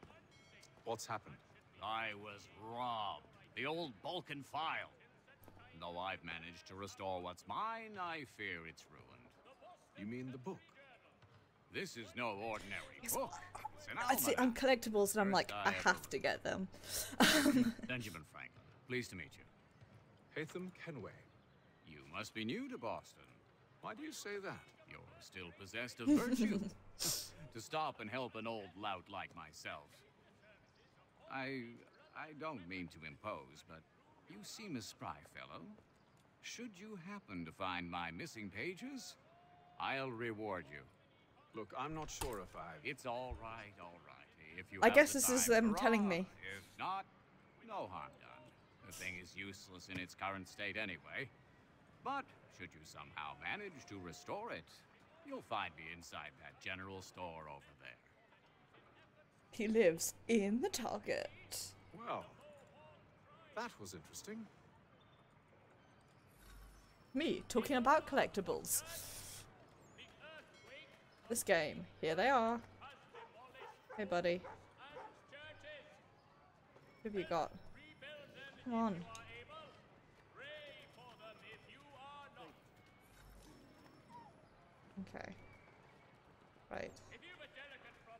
What's happened? I was robbed. The old Balkan file. Though I've managed to restore what's mine, I fear it's ruined. You mean the book? This is no ordinary book. It's an I see on collectibles and I'm like, I have to get them. Benjamin Franklin, pleased to meet you. Hatham Kenway. You must be new to Boston. Why do you say that? You're still possessed of virtue. To stop and help an old lout like myself. I don't mean to impose, but you seem a spry fellow. Should you happen to find my missing pages, I'll reward you. Look, I'm not sure if I... It's all right, all right. If you I guess this is them telling me. If not, no harm done. The thing is useless in its current state anyway. But should you somehow manage to restore it, you'll find me inside that general store over there. He lives in the Target. Well, that was interesting. Me talking about collectibles. This game. Here they are. Hey, buddy. What have you got? Come on. Okay. Right.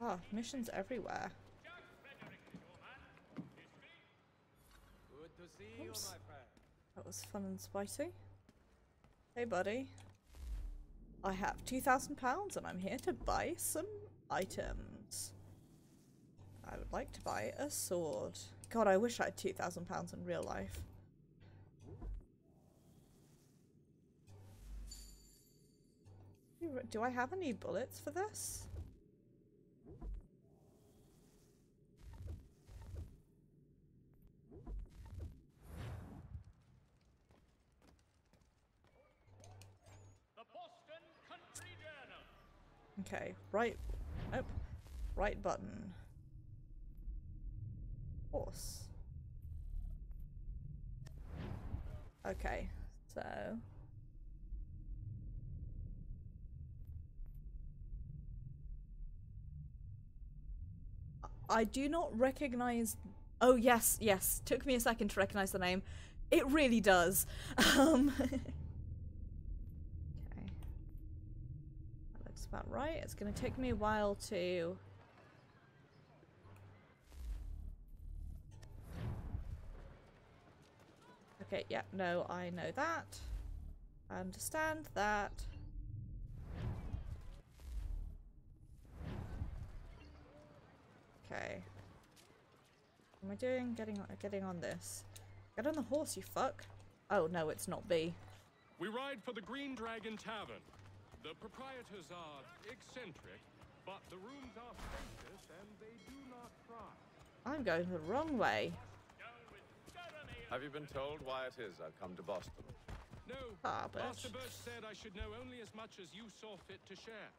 Ah, missions everywhere. Good to see you, Oops. my friend. That was fun and spicy. Hey, buddy. I have £2,000 and I'm here to buy some items. I would like to buy a sword. God, I wish I had £2,000 in real life. Do I have any bullets for this? Okay, right. Nope. Right button. Horse. Okay, so. I do not recognize. Oh, yes, yes. Took me a second to recognize the name. It really does. Okay. That looks about right. It's going to take me a while to. Okay, yeah, no, I know that. I understand that. Okay. What am I doing? Getting on this. Get on the horse, you fuck. Oh, no, it's not B. We ride for the Green Dragon Tavern. The proprietors are eccentric, but the rooms are spacious and they do not fry. I'm going the wrong way. Have you been told why it is I've come to Boston? No, Master Birch said I should know only as much as you saw fit to share.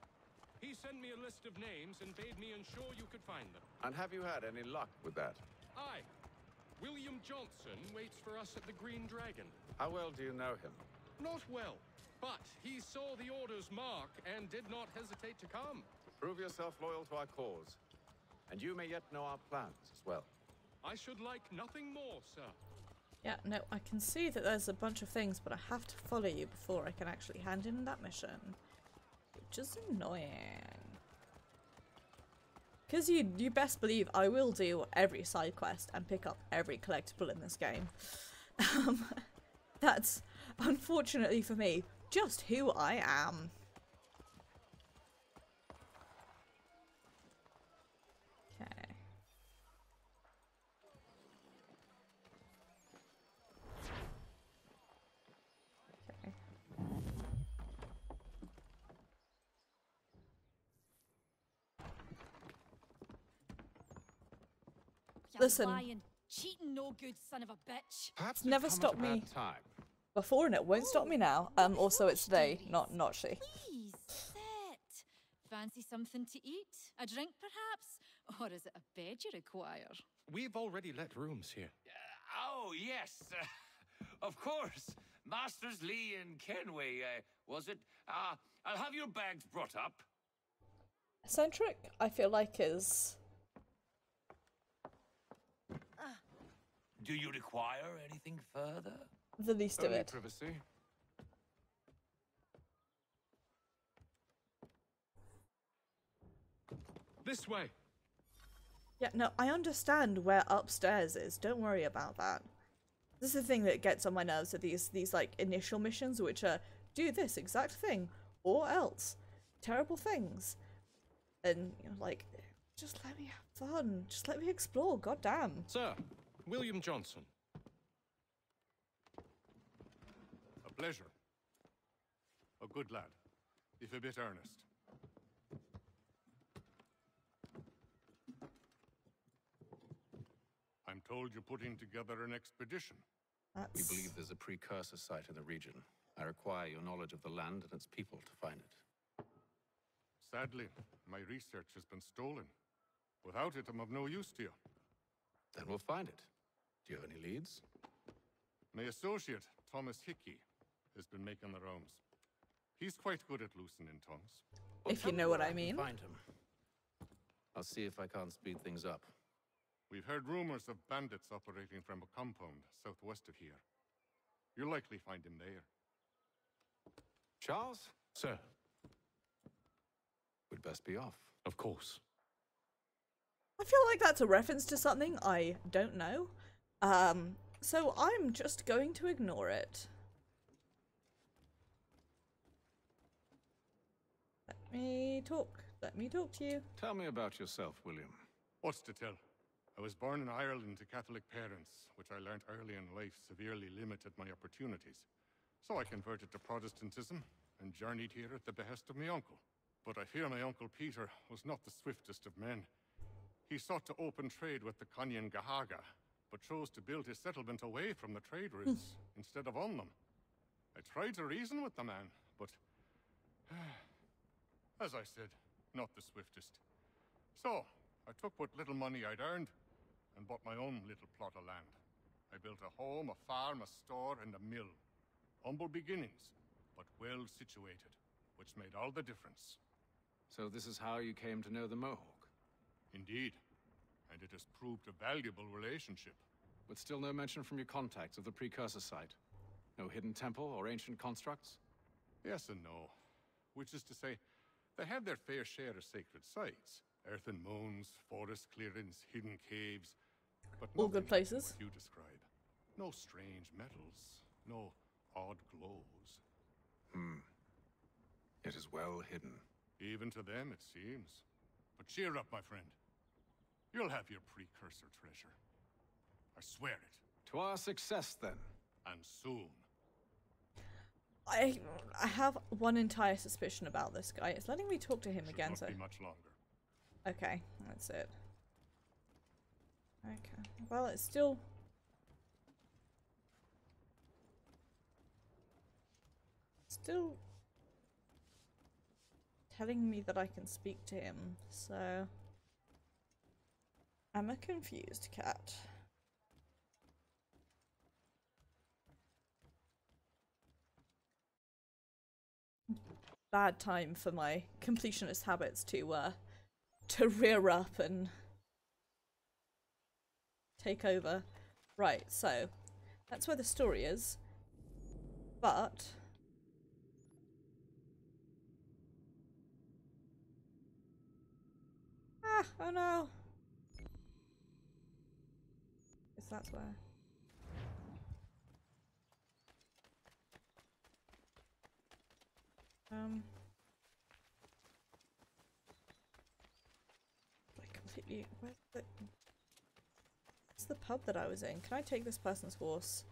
He sent me a list of names and bade me ensure you could find them. And have you had any luck with that? Aye. William Johnson waits for us at the Green Dragon. How well do you know him? Not well, but he saw the order's mark and did not hesitate to come. Prove yourself loyal to our cause, and you may yet know our plans as well. I should like nothing more, sir. Yeah, no, I can see that there's a bunch of things, but I have to follow you before I can actually hand in that mission. Which is annoying. Because you best believe I will do every side quest and pick up every collectible in this game. That's, unfortunately for me, just who I am. Okay. Okay. Listen. Lying, cheating, no good son of a bitch. It's never stopped me before, and it won't stop me now. Also, it's today, not she. Please, sit. Fancy something to eat? A drink, perhaps? Or is it a bed you require? We've already let rooms here. Oh, yes. Of course. Masters Lee and Kenway, was it? I'll have your bags brought up. Eccentric, I feel like, is... Do you require anything further? the least of it. Privacy. This way. Yeah, no, I understand where upstairs is. Don't worry about that. This is the thing that gets on my nerves of these like initial missions, which are do this exact thing or else terrible things, and you know, like, just let me have fun. Just let me explore. Goddamn. Sir, William Johnson. A pleasure. A good lad, if a bit earnest. I'm told you're putting together an expedition. We believe there's a precursor site in the region. I require your knowledge of the land and its people to find it. Sadly, my research has been stolen. Without it, I'm of no use to you. Then we'll find it. Do you have any leads? My associate, Thomas Hickey, has been making the rounds. He's quite good at loosening tongues. If you know what I mean. Find him. I'll see if I can't speed things up. We've heard rumors of bandits operating from a compound southwest of here. You'll likely find him there. Charles? Sir. We'd best be off. Of course. I feel like that's a reference to something I don't know. So I'm just going to ignore it. Let me talk. Let me talk to you. Tell me about yourself, William. What's to tell? I was born in Ireland to Catholic parents, which I learnt early in life severely limited my opportunities. So I converted to Protestantism and journeyed here at the behest of my uncle. But I fear my uncle Peter was not the swiftest of men. He sought to open trade with the Conyan Gahaga, but chose to build his settlement away from the trade routes instead of on them. I tried to reason with the man, but as I said, not the swiftest. So I took what little money I'd earned and bought my own little plot of land. I built a home, a farm, a store, and a mill. Humble beginnings, but well situated, which made all the difference. So this is how you came to know the Mohawk? Indeed. And it has proved a valuable relationship. But still no mention from your contacts of the precursor site? No hidden temple or ancient constructs? Yes and no. Which is to say, they have their fair share of sacred sites. Earthen mounds, forest clearings, hidden caves. But all good places. What you describe. No strange metals. No odd glows. It is well hidden. Even to them, it seems. But cheer up, my friend. You'll have your precursor treasure. I swear it. To our success, then. And soon. I have one entire suspicion about this guy. It's letting me talk to him again, Not so... be much longer. Okay, that's it. Okay. Well, it's still... telling me that I can speak to him, so... I'm a confused cat. Bad time for my completionist habits to rear up and take over. Right, so that's where the story is. But oh no. Guess that's where. What's the pub that I was in? Can I take this person's horse?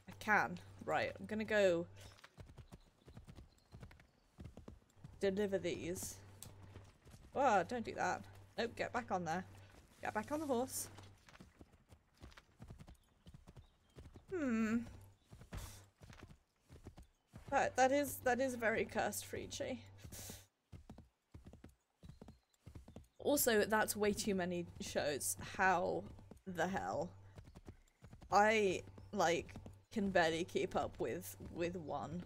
I can. Right, I'm gonna go deliver these. Oh, don't do that. Nope, get back on there. Get back on the horse. That is very cursed, Frici. Also, that's way too many shows. How the hell? I, like, can barely keep up with one.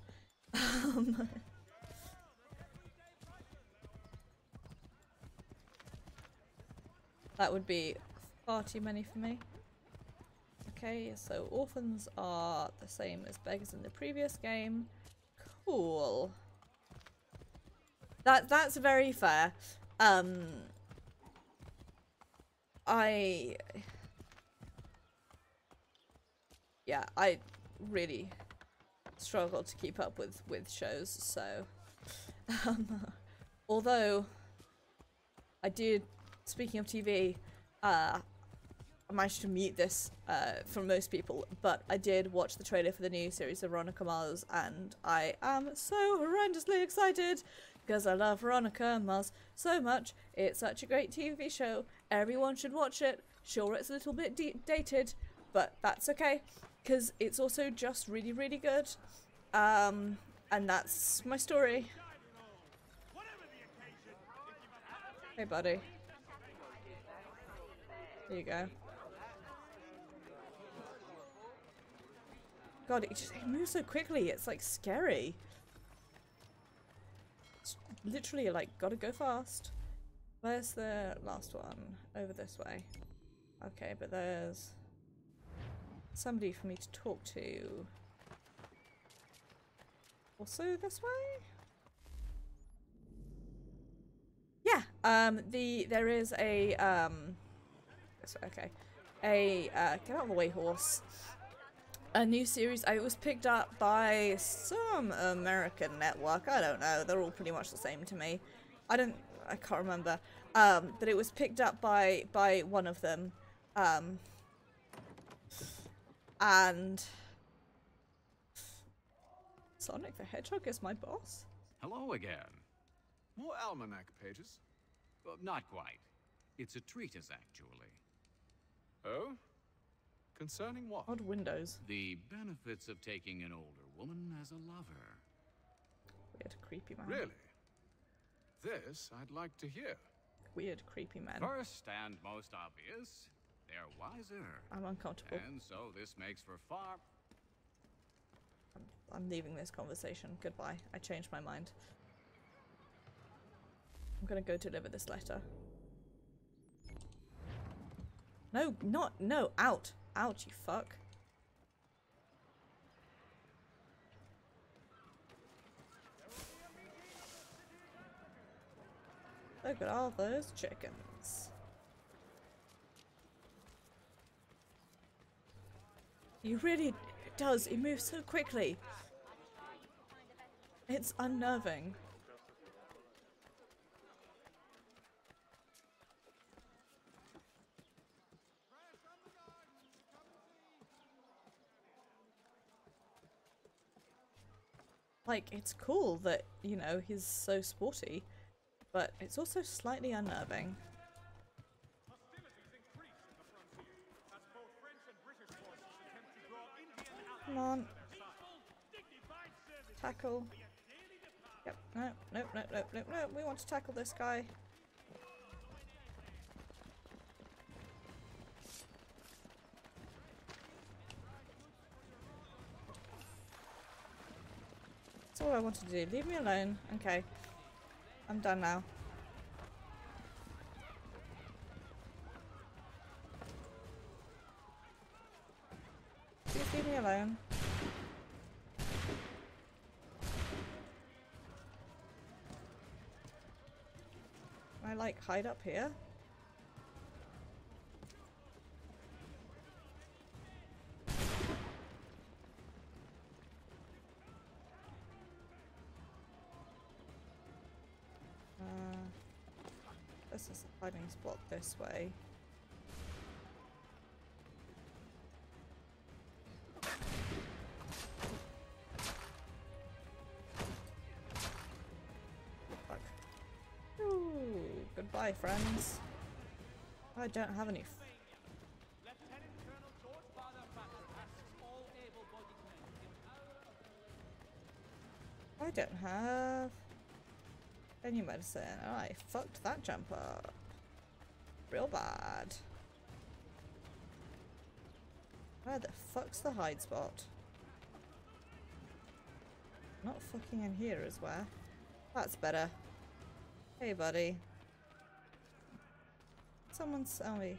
That would be far too many for me. Okay, so orphans are the same as beggars in the previous game. Cool. That's very fair. I really struggle to keep up with shows, so although I did, speaking of TV, I managed to mute this from most people, but I did watch the trailer for the new series of Veronica Mars, and I am so horrendously excited because I love Veronica Mars so much. It's such a great TV show. Everyone should watch it. Sure, it's a little bit dated, but that's okay because it's also just really, really good. And that's my story. Hey, buddy. There you go. God, it moves so quickly. It's like scary. It's literally like gotta go fast. Where's the last one? Over this way. Okay, but there's somebody for me to talk to. Also this way? There is a get out of the way, horse. A new series. It was picked up by some American network. I don't know. They're all pretty much the same to me. I can't remember. But it was picked up by one of them. And Sonic the Hedgehog is my boss. Hello again. More almanac pages? Well, not quite. It's a treatise, actually. Oh? Concerning what? Odd windows. The benefits of taking an older woman as a lover. Weird, creepy man. Really? This I'd like to hear. Weird, creepy man. First and most obvious, they're wiser. I'm uncomfortable. And so this makes for far... I'm leaving this conversation. Goodbye. I changed my mind. I'm gonna go deliver this letter. No, no, out. Out, you fuck. Look at all those chickens. He really does. He moves so quickly. It's unnerving. Like, it's cool that, you know, he's so sporty, but it's also slightly unnerving. Come on. Tackle. Yep, no, no, no, no, no, no, we want to tackle this guy. That's all I wanted to do. Leave me alone. Okay. I'm done now. Please leave me alone. Can I, like, hide up here? This is a hiding spot this way. Fuck. Ooh, goodbye, friends. I don't have any. I don't have any medicine. Oh, I fucked that jump up. Real bad. Where the fuck's the hide spot? Not fucking in here is where. That's better. Hey, buddy. Someone sell me.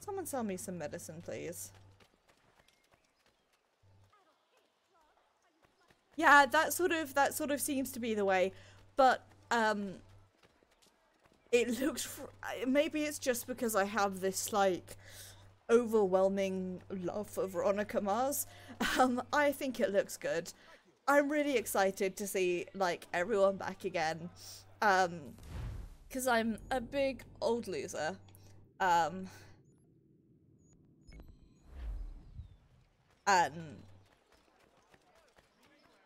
Someone sell me some medicine, please. Yeah, that sort of seems to be the way. But, it looks, maybe it's just because I have this, like, overwhelming love for Veronica Mars. I think it looks good. I'm really excited to see, like, everyone back again. Because I'm a big old loser. And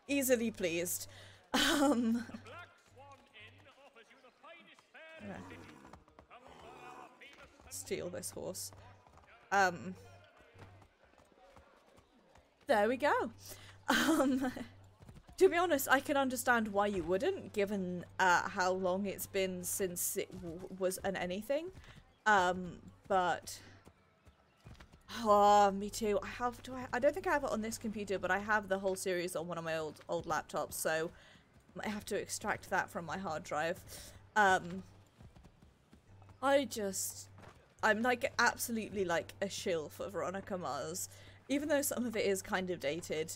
easily pleased. Steal this horse. There we go. To be honest, I can understand why you wouldn't, given how long it's been since it was an anything. But oh, me too. I don't think I have it on this computer, but I have the whole series on one of my old laptops, so I have to extract that from my hard drive. I'm like absolutely like a shill for Veronica Mars. Even though some of it is kind of dated,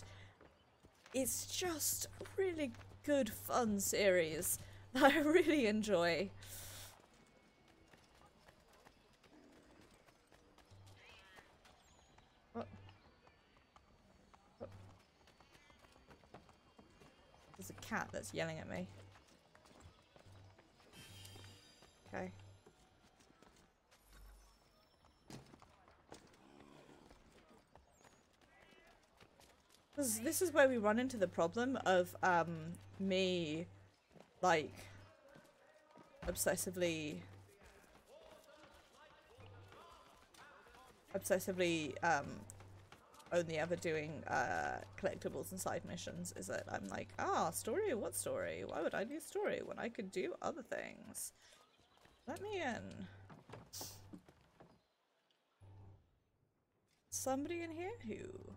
it's just a really good fun series that I really enjoy. cat that's yelling at me. Okay. This is where we run into the problem of me like obsessively only ever doing collectibles and side missions, is that I'm like, story? What story? Why would I do story when I could do other things? Let me in. Somebody in here? Who?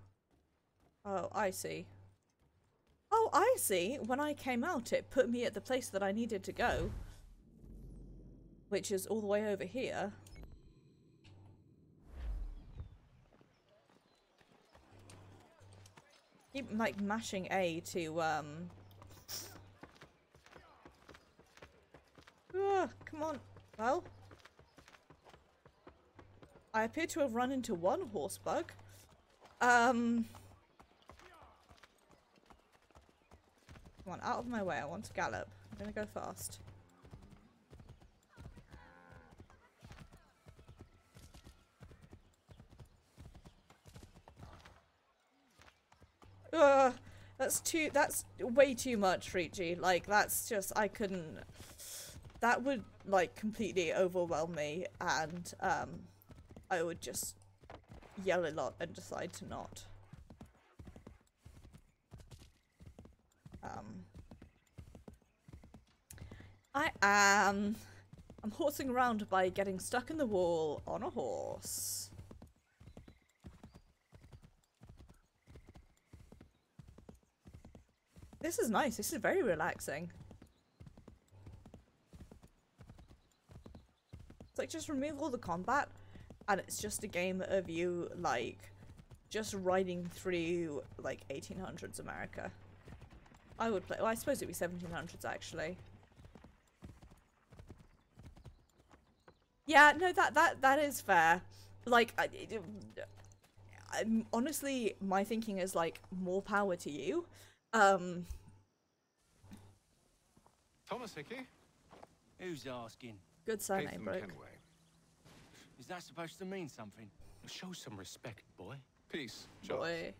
Oh, I see. Oh, I see. When I came out, it put me at the place that I needed to go, which is all the way over here. Keep like mashing A to come on. Well, I appear to have run into one horse bug. Come on, out of my way. I want to gallop. I'm gonna go fast. That's way too much, Ricci. Like, that's just, I couldn't, that would, like, completely overwhelm me, and, I would just yell a lot and decide to not. I'm horsing around by getting stuck in the wall on a horse. This is nice. This is very relaxing. It's like, just remove all the combat and it's just a game of you, like, just riding through, like, 1800s America. I would play, well, I suppose it'd be 1700s actually. Yeah, no, that is fair. Like, honestly, my thinking is, like, more power to you. Thomas Hickey? Who's asking? Good surname, bloke. Is that supposed to mean something? Show some respect, boy. Peace, Josh. Boy.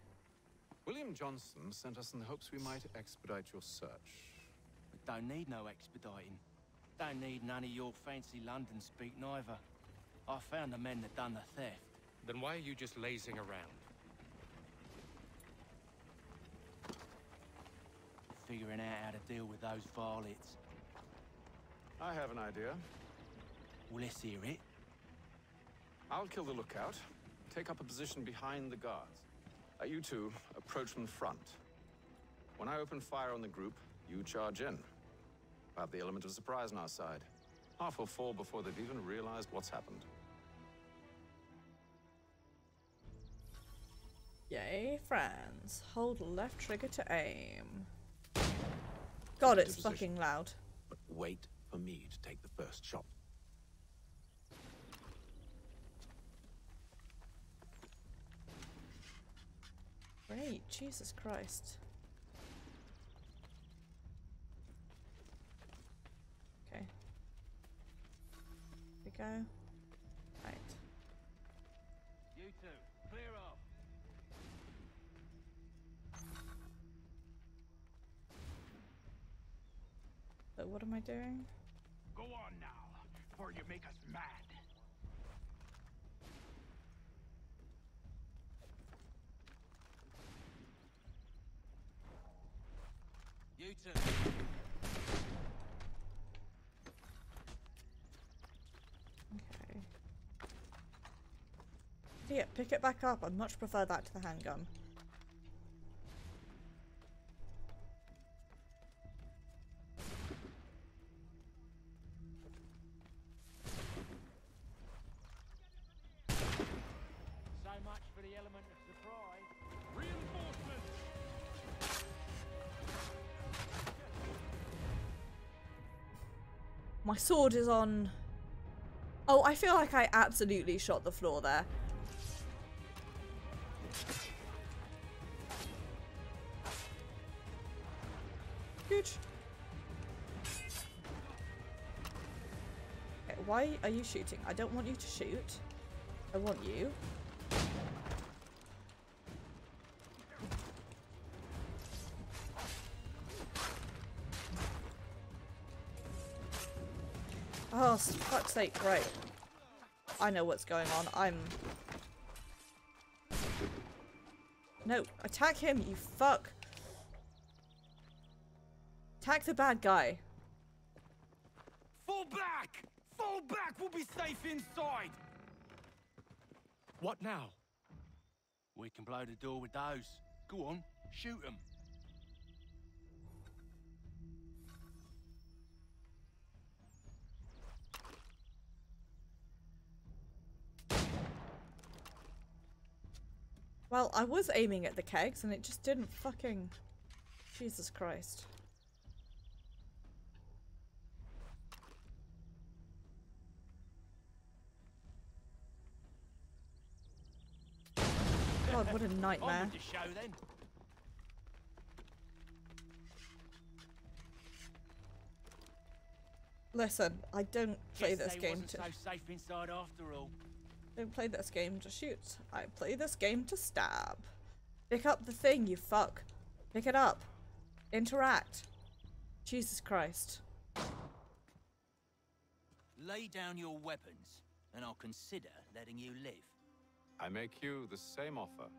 William Johnson sent us in the hopes we might expedite your search. We don't need no expediting. Don't need none of your fancy London speak neither. I found the men that done the theft. Then why are you just lazing around? Figuring out how to deal with those varlets. I have an idea. Well, let's hear it. I'll kill the lookout, take up a position behind the guards. You two approach from the front. When I open fire on the group, you charge in. We'll have the element of surprise on our side. Half will fall before they've even realized what's happened. Yay, friends. Hold left trigger to aim. God, it's fucking loud. But wait for me to take the first shot. Great, Jesus Christ. Okay. Here we go. Right. You two, clear off. So what am I doing? Go on now, before you make us mad. You two. Okay. Yeah, pick it back up. I'd much prefer that to the handgun. So much for the element of surprise. Reinforcements! My sword is on... Oh, I feel like I absolutely shot the floor there. Good. Why are you shooting? I don't want you to shoot. I want you. Oh, for fuck's sake, right. I know what's going on. No, attack him, you fuck. Attack the bad guy. Fall back! Fall back! We'll be safe inside! What now? We can blow the door with those. Go on, shoot them. Well, I was aiming at the kegs and it just didn't fucking... Jesus Christ. God, what a nightmare. On with the show, then. Listen, I don't play this game to... so safe inside after all. Don't play this game to shoot. I play this game to stab. Pick up the thing, you fuck. Pick it up. Interact. Jesus Christ. Lay down your weapons, and I'll consider letting you live. I make you the same offer.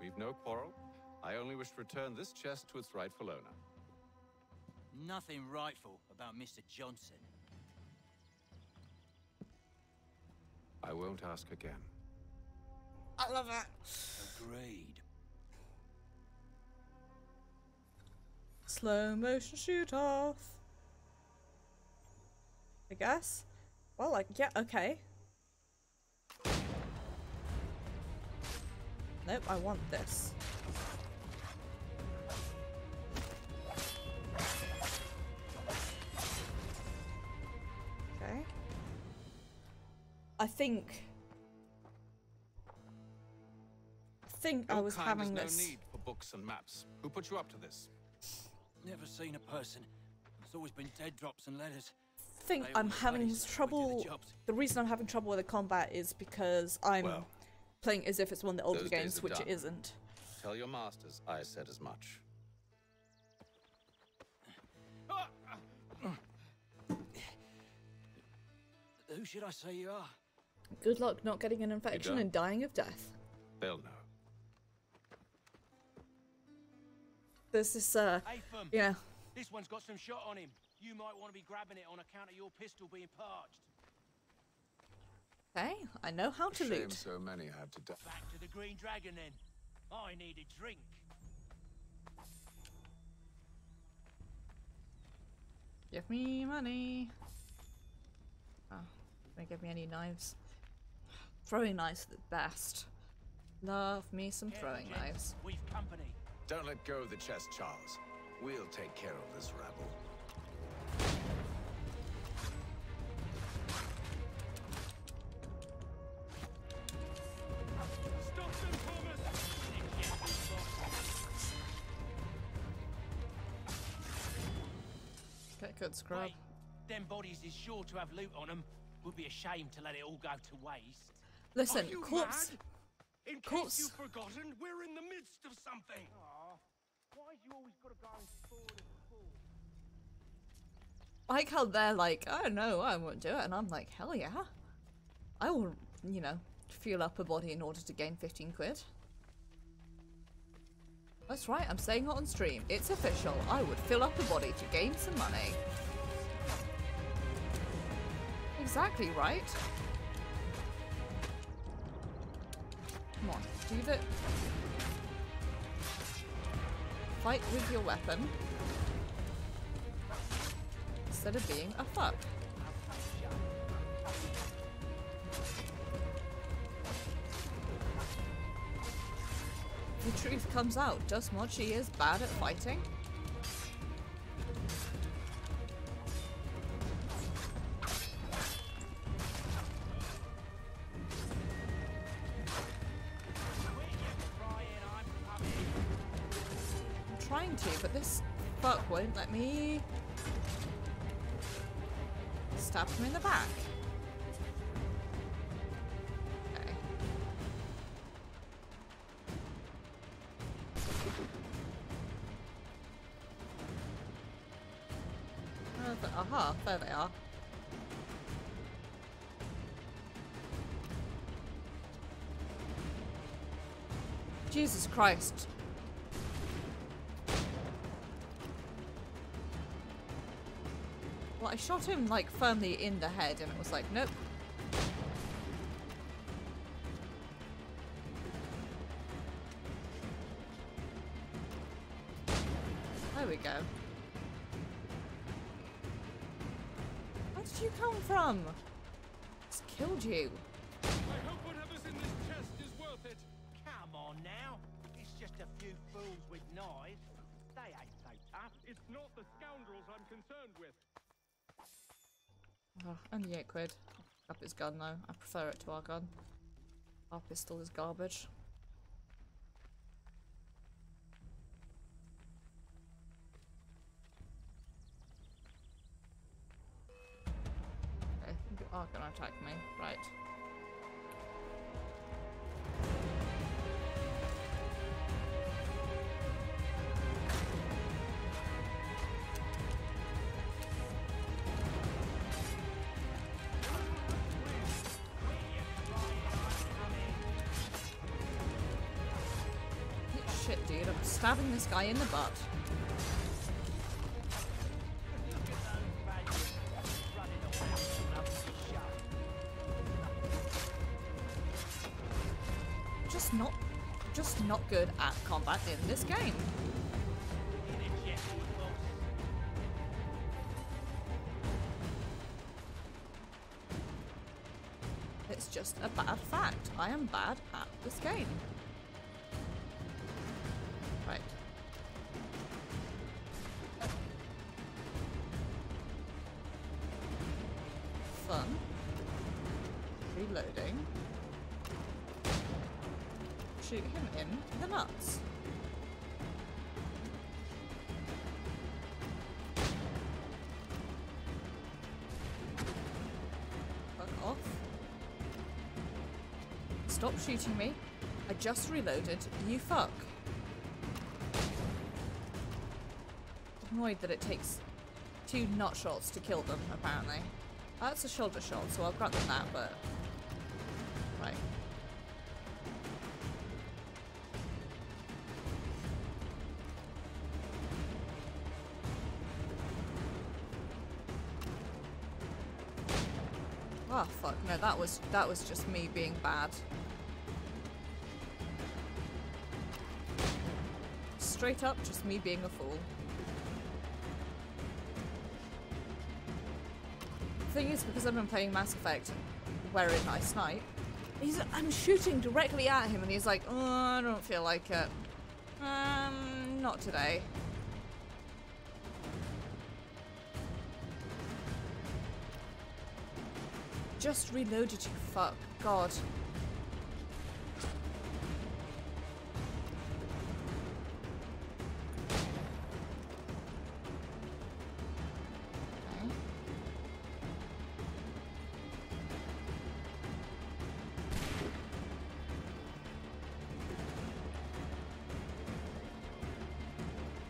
We've no quarrel. I only wish to return this chest to its rightful owner. Nothing rightful about Mr. Johnson. I won't ask again. I love it. Agreed. Slow motion shoot off. I guess. Well, like, yeah, okay. Nope, I want this. Okay. I think I was having this. No need for books and maps. Who put you up to this? Never seen a person. It's always been dead drops and letters. I think I'm having trouble. The reason I'm having trouble with the combat is because I'm playing as if it's one of the older games, which it isn't. Tell your masters I said as much. Who should I say you are? Good luck not getting an infection and dying of death. They'll know. There's this, Apham, yeah. This one's got some shot on him. You might want to be grabbing it on account of your pistol being parched. Hey, I know how to loot. So many had to die. Back to the Green Dragon then. I need a drink. Give me money. Oh, don't give me any knives. Throwing knives are the best. Love me some throwing knives. We've company. Don't let go of the chest, Charles. We'll take care of this rabble. Stop them, Thomas! Get good, scrub. Wait, them bodies is sure to have loot on them. Would be a shame to let it all go to waste. Listen, Are you corpse. mad? In corpse. case you've forgotten, we're in the midst of something. Why you always gotta go forward and forward? I like how they're like, oh no, I won't do it, and I'm like, hell yeah. I will, you know, fuel up a body in order to gain 15 quid. That's right, I'm saying it on stream. It's official. I would fill up a body to gain some money. Exactly right. Come on, do the... Fight with your weapon. Instead of being a fuck. The truth comes out. Just Mochi is bad at fighting. I'm trying to, but this fuck won't let me stab him in the back. Okay. Aha, there they are. Jesus Christ. Well, I shot him like firmly in the head and it was like, nope. There we go. Where did you come from? It's killed you. I hope whatever's in this chest is worth it. Come on now. It's just a few fools with knives. They ain't so tough. It's not the scoundrels I'm concerned with. Oh, only 8 quid. Up his gun though. I prefer it to our gun. Our pistol is garbage. Okay, you are gonna attack me. Right. Shit, dude, I'm stabbing this guy in the butt. Just not good at combat in this game. It's just a bad fact. I am bad at this game. Right. Fun. Reloading. Shoot him in the nuts. Fuck off. Stop shooting me. I just reloaded. You fuck. Annoyed that it takes 2 nut shots to kill them, apparently. That's a shoulder shot, so I'll grant them that, but... Right. Oh fuck, no, that was just me being bad. Straight up, just me being a fool. The thing is, because I've been playing Mass Effect, wherein I snipe, I'm shooting directly at him and he's like, oh, I don't feel like it. Not today. Just reloaded, you fuck. God. Okay.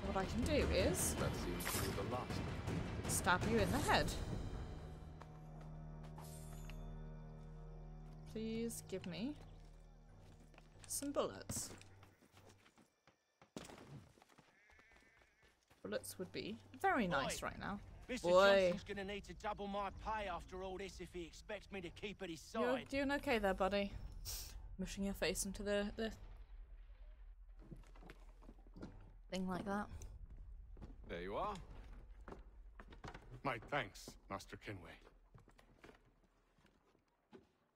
What I can do is That seems to be the last. stab you in the head. Please give me some bullets. Bullets would be very nice right now. Mr. Boy. Johnson's gonna need to double my pay after all this if he expects me to keep at his You're side. doing okay there, buddy. Mushing your face into the thing like that. There you are. My thanks, Master Kenway.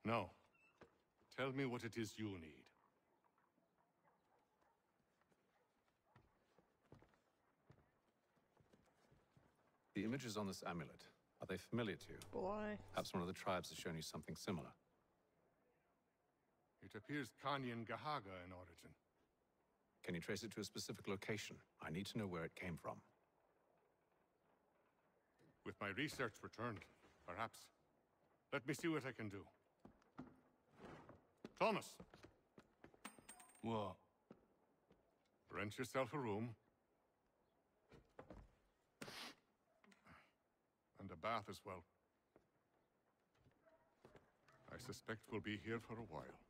Now, tell me what it is you need. The images on this amulet, are they familiar to you? Boy. Perhaps one of the tribes has shown you something similar. It appears Kanyan Gahaga in origin. Can you trace it to a specific location? I need to know where it came from. With my research returned, Perhaps. Let me see what I can do. Thomas! What? Rent yourself a room. And a bath as well. I suspect we'll be here for a while.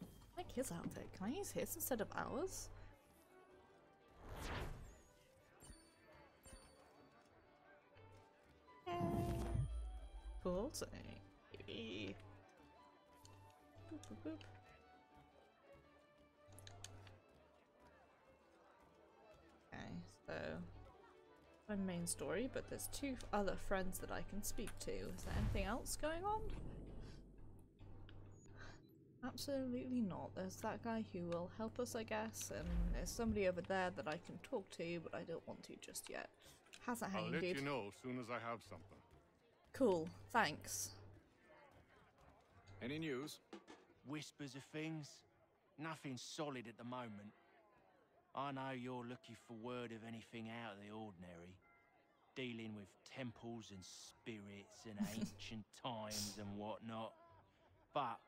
I like his outfit. Can I use his instead of ours? Cool thing. Boop, boop, boop. Okay, so my main story, but there's 2 other friends that I can speak to. Is there anything else going on? Absolutely not. There's that guy who will help us, I guess, and there's somebody over there that I can talk to, but I don't want to just yet. How's that hanging, I'll let dude? you know as soon as I have something. Cool, thanks. Any news? Whispers of things. Nothing solid at the moment. I know you're looking for word of anything out of the ordinary. Dealing with temples and spirits and ancient times and whatnot. But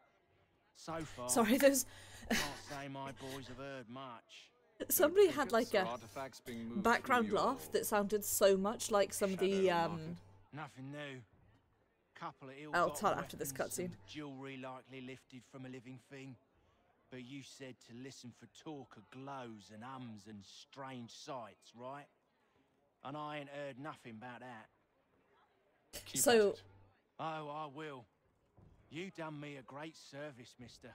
so far, Sorry, there's can't say my boys have heard much. somebody had like a Artifacts being moved background through your laugh that sounded so much like some of the Nothing new. Couple of I'll ill-gotten tell after this weapons, some cutscene. jewelry likely lifted from a living thing. But you said to listen for talk of glows and ums and strange sights, right? And I ain't heard nothing about that. Keep So- at it. Oh, I will. You done me a great service, mister.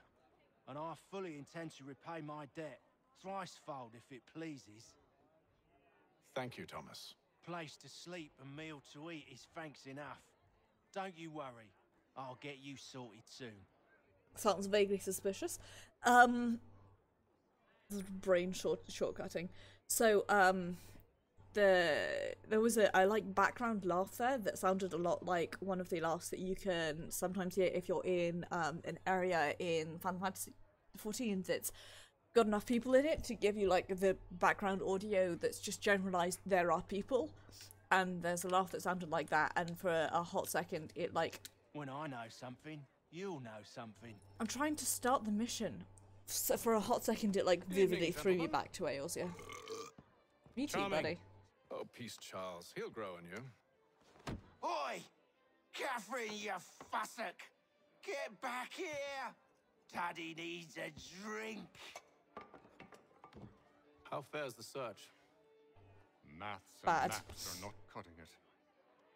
And I fully intend to repay my debt. Thricefold, if it pleases. Thank you, Thomas. Place to sleep and meal to eat is thanks enough. Don't you worry. I'll get you sorted soon. Sounds vaguely suspicious. Brain shortcutting. So, there was a background laugh there that sounded a lot like one of the laughs that you can sometimes hear if you're in an area in Final Fantasy XIV that's got enough people in it to give you like the background audio that's just generalized there are people, and there's a laugh that sounded like that, and for a hot second it like, when I know something, you'll know something. I'm trying to start the mission. So for a hot second it like vividly threw me back to Eorzea. Me too, buddy. Oh, peace, Charles. He'll grow on you. Oi! Catherine, you fussock! Get back here! Daddy needs a drink! How fares the search? Maths and Bad. maps are not cutting it.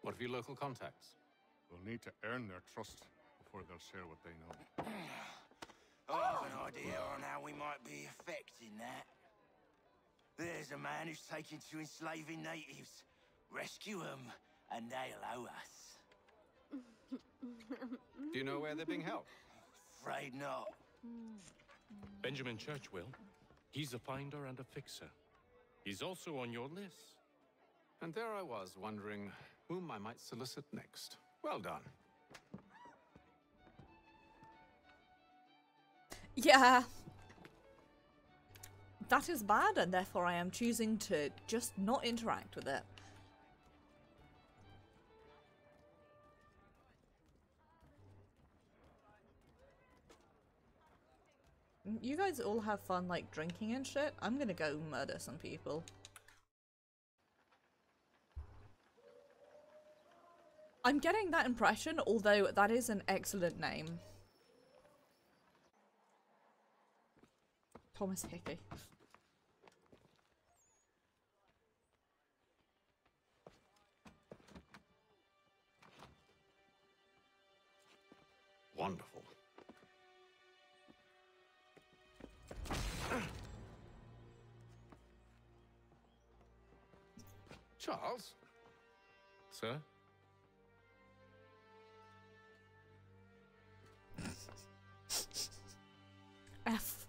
What of your local contacts? We'll need to earn their trust before they'll share what they know. I have an idea on how we might be affecting that. There's a man who's taken to enslaving natives. Rescue them, and they'll owe us. Do you know where they're being held? Afraid not. Benjamin Churchwill. He's a finder and a fixer. He's also on your list. And there I was, wondering whom I might solicit next. Well done. Yeah. That is bad, and therefore I am choosing to just not interact with it. You guys all have fun, like, drinking and shit. I'm gonna go murder some people. I'm getting that impression, although that is an excellent name. Thomas Hickey. Wonderful. Charles? Sir? F.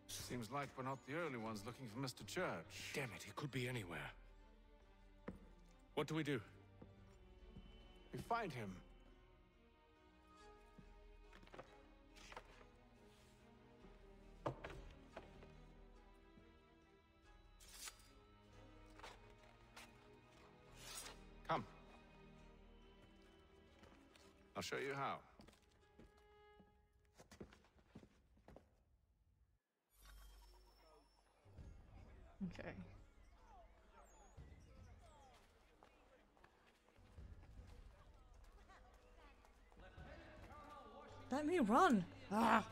Seems like we're not the only ones looking for Mr. Church. Damn it, he could be anywhere. What do we do? We find him. I'll show you how. Okay. Let me run. Ah.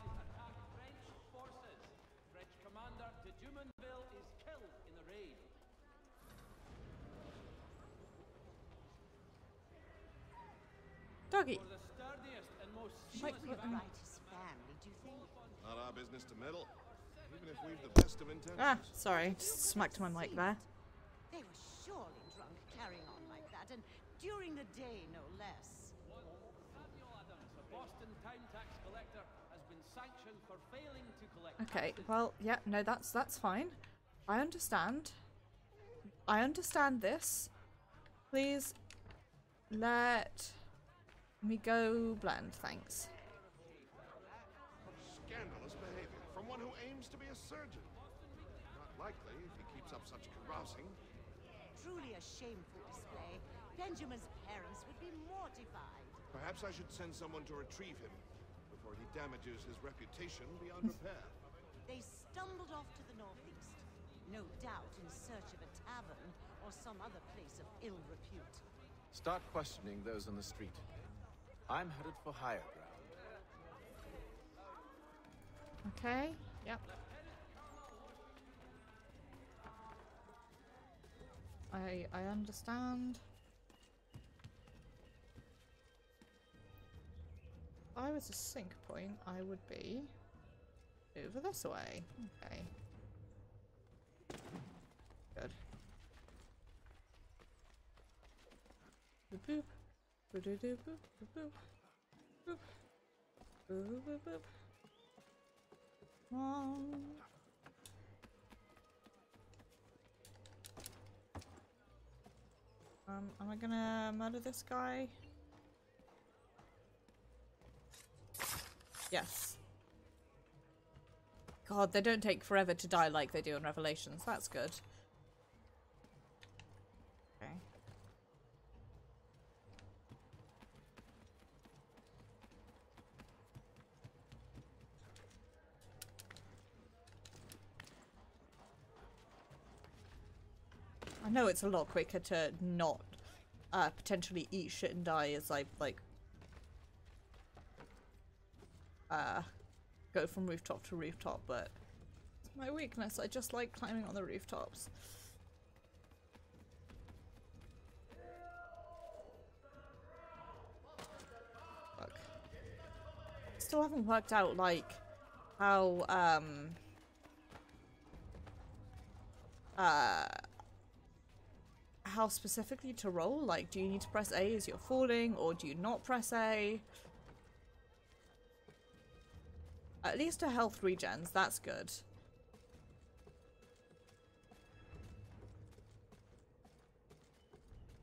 French commander de Jumonville is killed in the raid. Doggy. For the sturdiest and most Like, His family, do you think? Not our business to meddle, even if we've the best of intentions. ah, sorry. Just smacked my mic there. They were surely drunk carrying on like that, and during the day, no less. Samuel Adams, a Boston town tax collector, has been sanctioned for failing to collect Okay, taxes. well, yeah, no, that's fine. I understand. I understand this. Please let me go blend, thanks. Scandalous behavior from one who aims to be a surgeon. Not likely if he keeps up such carousing. Truly a shameful display. Benjamin's parents would be mortified. Perhaps I should send someone to retrieve him before he damages his reputation beyond repair. They stumbled off to the northeast, no doubt in search of a tavern or some other place of ill repute. Start questioning those on the street. I'm headed for higher ground. Okay, yep. I understand. If I was a sync point, I would be over this way. Okay. Good. Boop boop. Boop boop boop boop boop. Boop. Boop boop boop boop. Come on. Am I gonna murder this guy? Yes. God, they don't take forever to die like they do in Revelations. That's good. Okay. I know it's a lot quicker to not potentially eat shit and die as I like go from rooftop to rooftop, but it's my weakness. I just like climbing on the rooftops. Fuck. Still haven't worked out like how how specifically to roll. Like, do you need to press A as you're falling, or do you not press A? At least a health regens, that's good.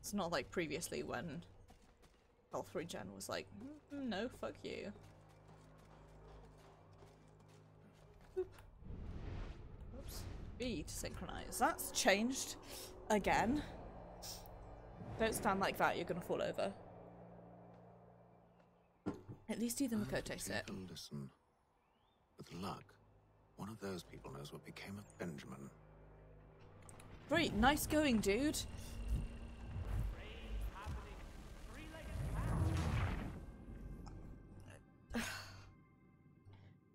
It's not like previously when health regen was like, no, fuck you. Oop. Oops. B to synchronize. That's changed again. Don't stand like that, you're gonna fall over. At least do the Makoto sit. Listen. With luck, one of those people knows what became of Benjamin. Great, nice going, dude.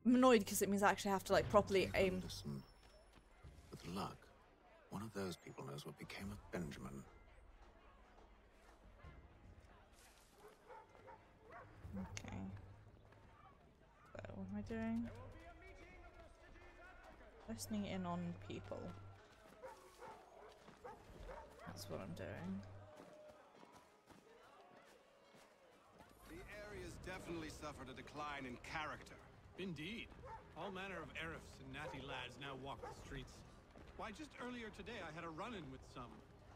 I'm annoyed because it means I actually have to like properly aim. Listen. With luck, one of those people knows what became of Benjamin. Okay. So, what am I doing? Listening in on people. That's what I'm doing. The area's definitely suffered a decline in character. Indeed. All manner of Arifs and natty lads now walk the streets. Why, just earlier today I had a run-in with some.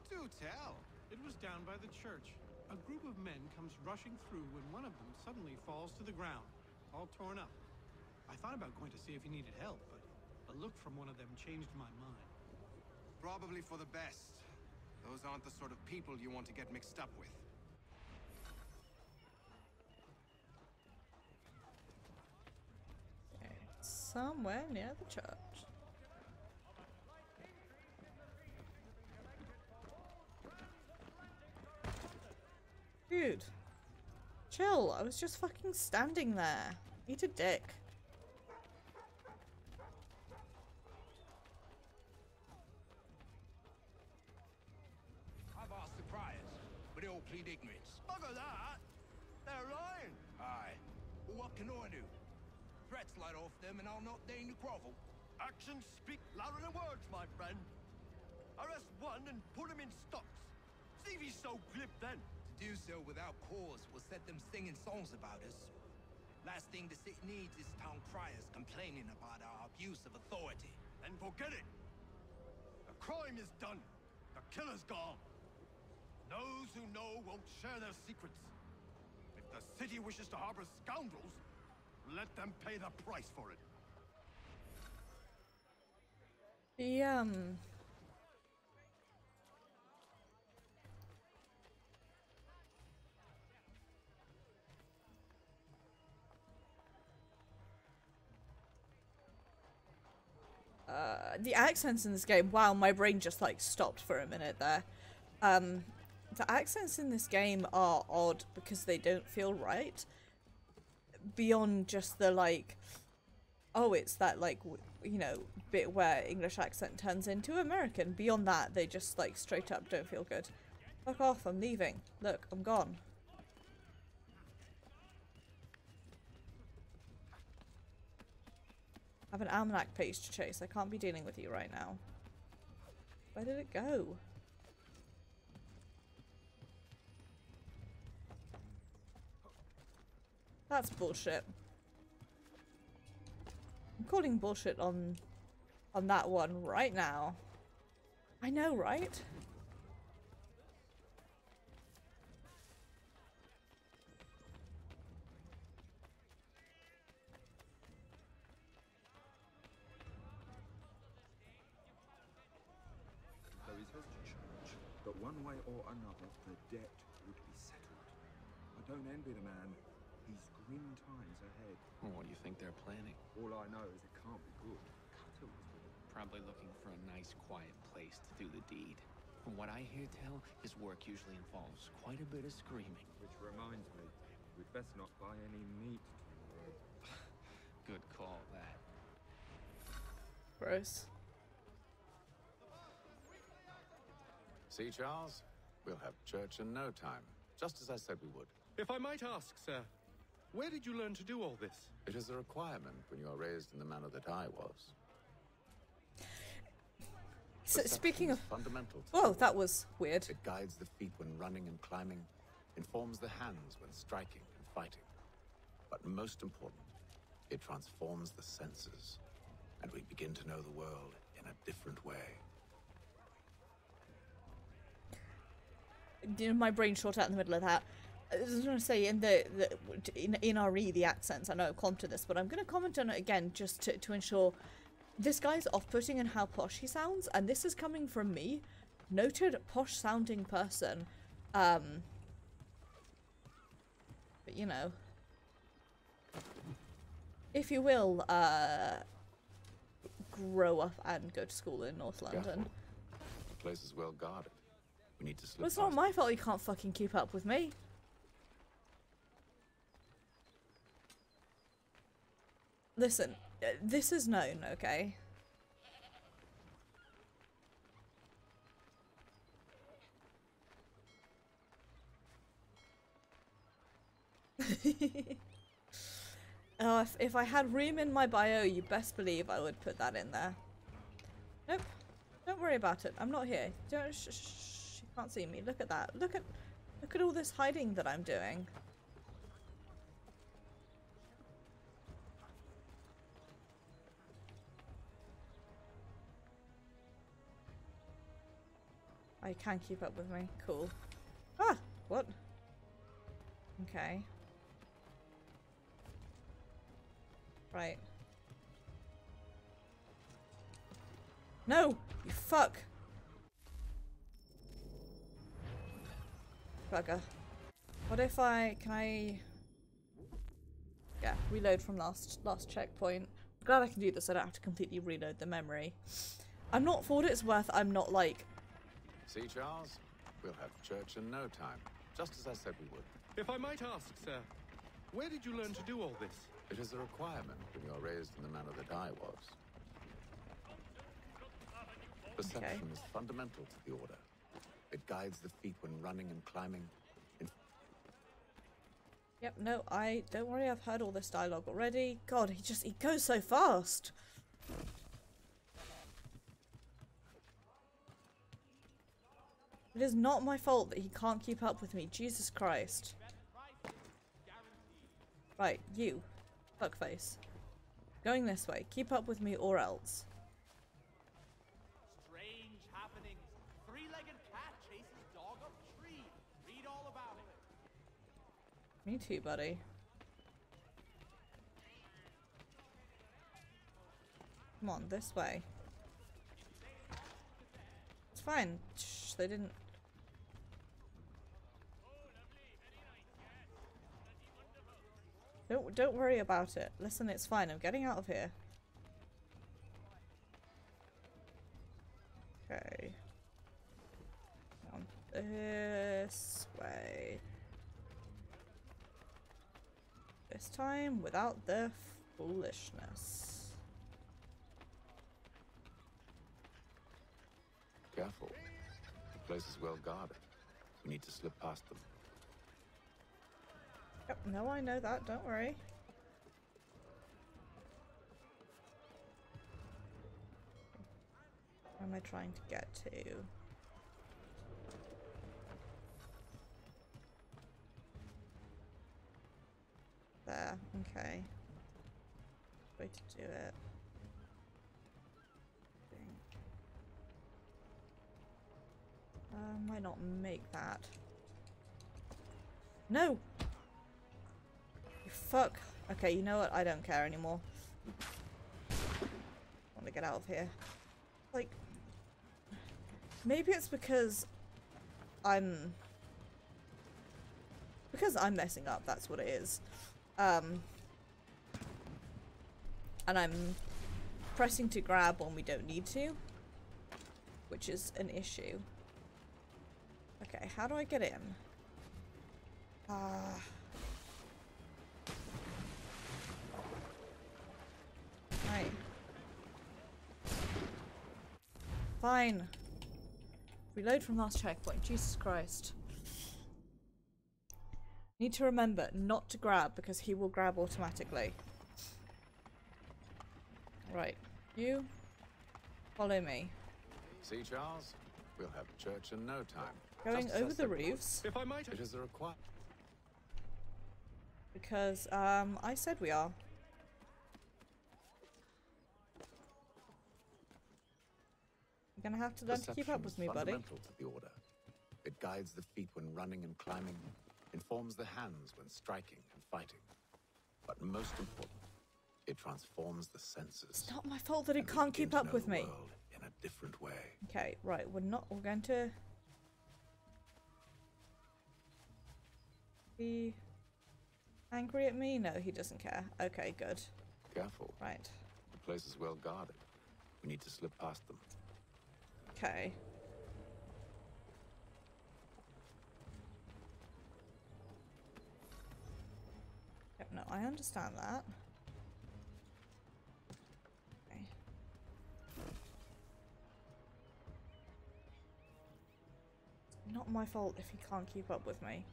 Do tell. It was down by the church. A group of men comes rushing through when one of them suddenly falls to the ground, all torn up. I thought about going to see if he needed help, but a look from one of them changed my mind. Probably for the best. Those aren't the sort of people you want to get mixed up with. somewhere near the church. Dude. Chill, I was just fucking standing there. Eat a dick. I've asked the criers, but they all plead ignorance. Bugger that! They're lying! Aye. Well, what can I do? Threats light off them and I'll not deign to grovel. Actions speak louder than words, my friend. Arrest one and put him in stocks. See if he's so glib then. To do so without cause will set them singing songs about us. Last thing the city needs is town criers complaining about our abuse of authority. Then forget it. The crime is done. The killer's gone. Those who know won't share their secrets. If the city wishes to harbor scoundrels, let them pay the price for it. The accents in this game, wow, my brain just like stopped for a minute there. The accents in this game are odd because they don't feel right. Beyond just the like, oh, it's that like, you know, bit where English accent turns into American. Beyond that, they just like straight up don't feel good. Fuck off, I'm leaving. Look, I'm gone. I have an almanac page to chase. I can't be dealing with you right now. Where did it go? That's bullshit. I'm calling bullshit on that one right now. I know, right? But one way or another, the debt would be settled. I don't envy the man. He's grim times ahead. Well, what do you think they're planning? All I know is it can't be good. Cutter was with it. Probably looking for a nice, quiet place to do the deed. From what I hear tell, his work usually involves quite a bit of screaming. Which reminds me, we'd best not buy any meat tomorrow. Good call, that. Gross. See, Charles? We'll have church in no time, just as I said we would. If I might ask, sir, where did you learn to do all this? It is a requirement when you are raised in the manner that I was. So, speaking of... Fundamental. Oh, that was weird. It guides the feet when running and climbing, informs the hands when striking and fighting. But most important, it transforms the senses, and we begin to know the world in a different way. My brain short out in the middle of that. I was going to say in RE the accents. I know I've commented this, but I'm going to comment on it again just to ensure this guy's off-putting and how posh he sounds, and this is coming from me, noted posh-sounding person. But you know, if you will, grow up and go to school in North London. Careful. The place is well guarded. We need to slip Well, it's not my fault you can't fucking keep up with me. Listen, this is known, okay? Oh, if I had room in my bio, you best believe I would put that in there. Nope. Don't worry about it. I'm not here. Don't you can't see me. Look at that. Look at all this hiding that I'm doing. I can keep up with me. Cool. Ah! What? Okay. Right. No! You fuck! Bugger. What if can I... Yeah, reload from last checkpoint. Glad I can do this. I don't have to completely reload the memory. I'm not, for what it's worth, I'm not like... See, Charles? We'll have church in no time, just as I said we would. If I might ask, sir, where did you learn to do all this? It is a requirement when you are raised in the manner that I was. Perception is fundamental to the Order. It guides the feet when running and climbing. Yep, no, don't worry, I've heard all this dialogue already. God, he goes so fast. It is not my fault that he can't keep up with me, Jesus Christ. Right, you, fuckface. Going this way, keep up with me or else. Strange happenings. Three-legged cat chases dog up tree. Read all about it. Me too, buddy. Come on, this way. It's fine. Shh, they didn't... Don't worry about it. Listen, it's fine. I'm getting out of here. Okay. On this way. This time without the foolishness. Careful. The place is well guarded. We need to slip past them. Yep, no, I know that. Don't worry. Where am I trying to get to? There. Okay. Way to do it. Might not make that. No! You fuck. Okay, you know what? I don't care anymore. I want to get out of here. Like, maybe it's because I'm messing up. That's what it is. And I'm pressing to grab when we don't need to, which is an issue. Okay, how do I get in? Right. Fine. Reload from last checkpoint. Jesus Christ. Need to remember not to grab because he will grab automatically. Right. You follow me. See, Charles? We'll have church in no time. Going over the roofs. If I might... It is a requirement. Because, I said we are. You're gonna have to learn to keep up with me, buddy. Fundamental to the Order. It guides the feet when running and climbing, informs the hands when striking and fighting. But most important, it transforms the senses. It's not my fault that it can't keep up with me. In a different way. Okay, right, we're going to be angry at me? No, he doesn't care. Okay, good. Careful. Right. The place is well guarded. We need to slip past them. Okay. Yep, no, I understand that. Okay. It's not my fault if he can't keep up with me.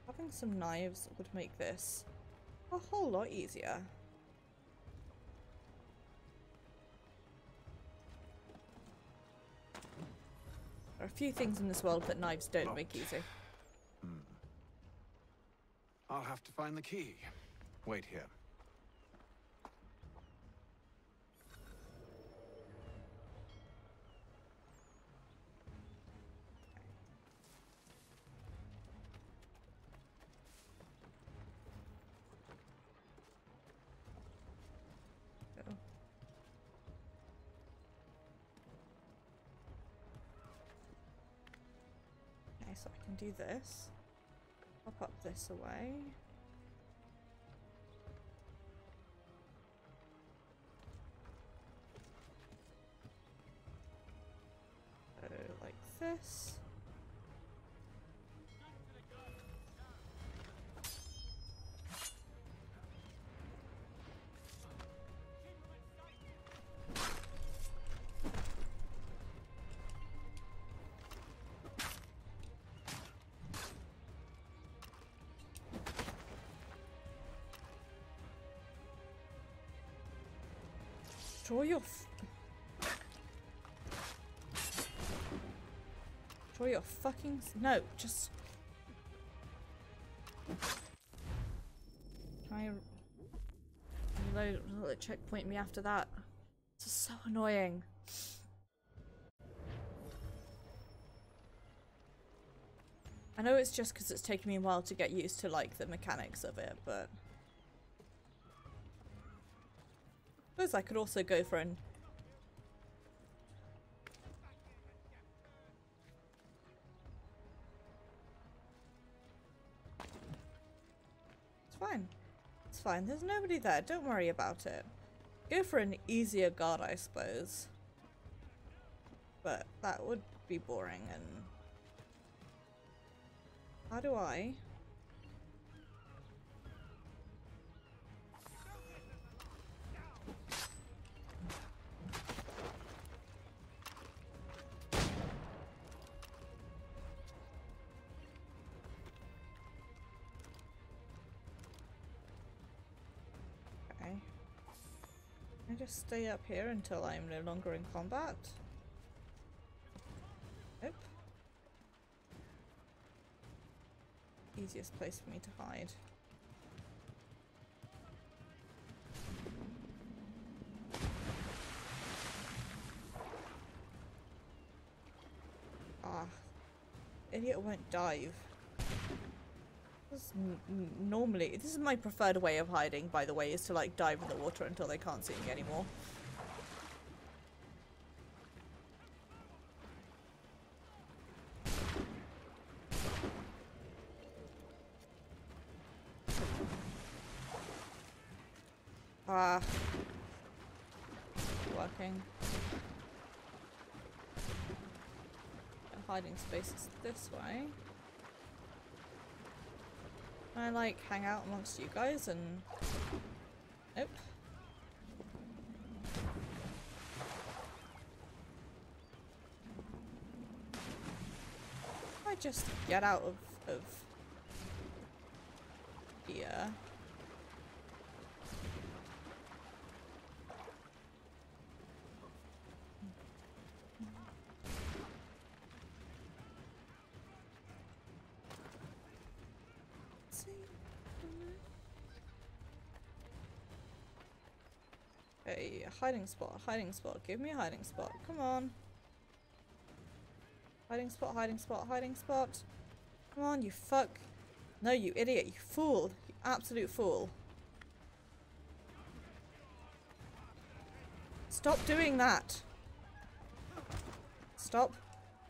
Having some knives would make this a whole lot easier. There are a few things in this world that knives don't make easy. I'll have to find the key. Wait here. Okay, so I can do this. Pop up this away. this? Draw your fucking no, just try reload. Will it checkpoint me after that? This is so annoying. I know it's just because it's taken me a while to get used to like the mechanics of it, but I suppose I could also go for an fine. It's fine. There's nobody there. Don't worry about it. Go for an easier guard, I suppose. But that would be boring and... How do I... I just stay up here until I'm no longer in combat? Nope. Easiest place for me to hide. Ah. Idiot won't dive. Normally, this is my preferred way of hiding, by the way, is to like dive in the water until they can't see me anymore. Ah. Working. Hiding space is this way. I like hang out amongst you guys and nope. I just get out of here. Okay, hiding spot, hiding spot. Give me a hiding spot. Come on. Hiding spot, hiding spot, hiding spot. Come on, you fuck. No, you idiot, you fool. You absolute fool. Stop doing that. Stop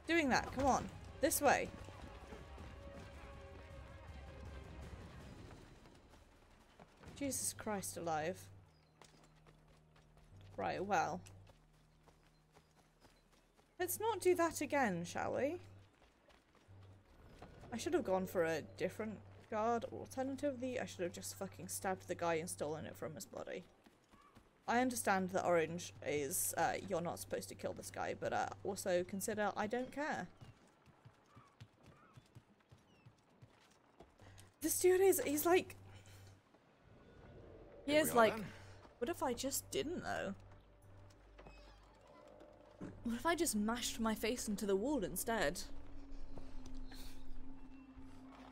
doing that. Come on. This way. Jesus Christ alive. Right, well. Let's not do that again, shall we? I should have gone for a different guard. Alternatively, I should have just fucking stabbed the guy and stolen it from his body. I understand that orange is, you're not supposed to kill this guy, but also consider I don't care. This dude he's like... He is like, what if I just didn't though? What if I just mashed my face into the wall instead?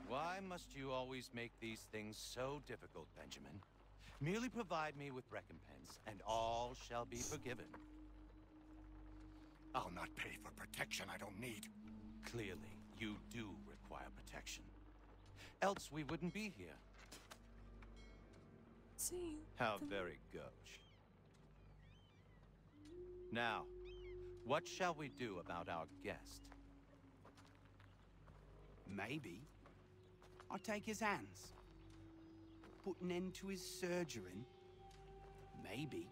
Why must you always make these things so difficult, Benjamin? Merely provide me with recompense, and all shall be forgiven. I'll not pay for protection I don't need. Clearly, you do require protection. Else we wouldn't be here. See? How very gauche. Now, what shall we do about our guest? Maybe I'll take his hands. Put an end to his surgering. Maybe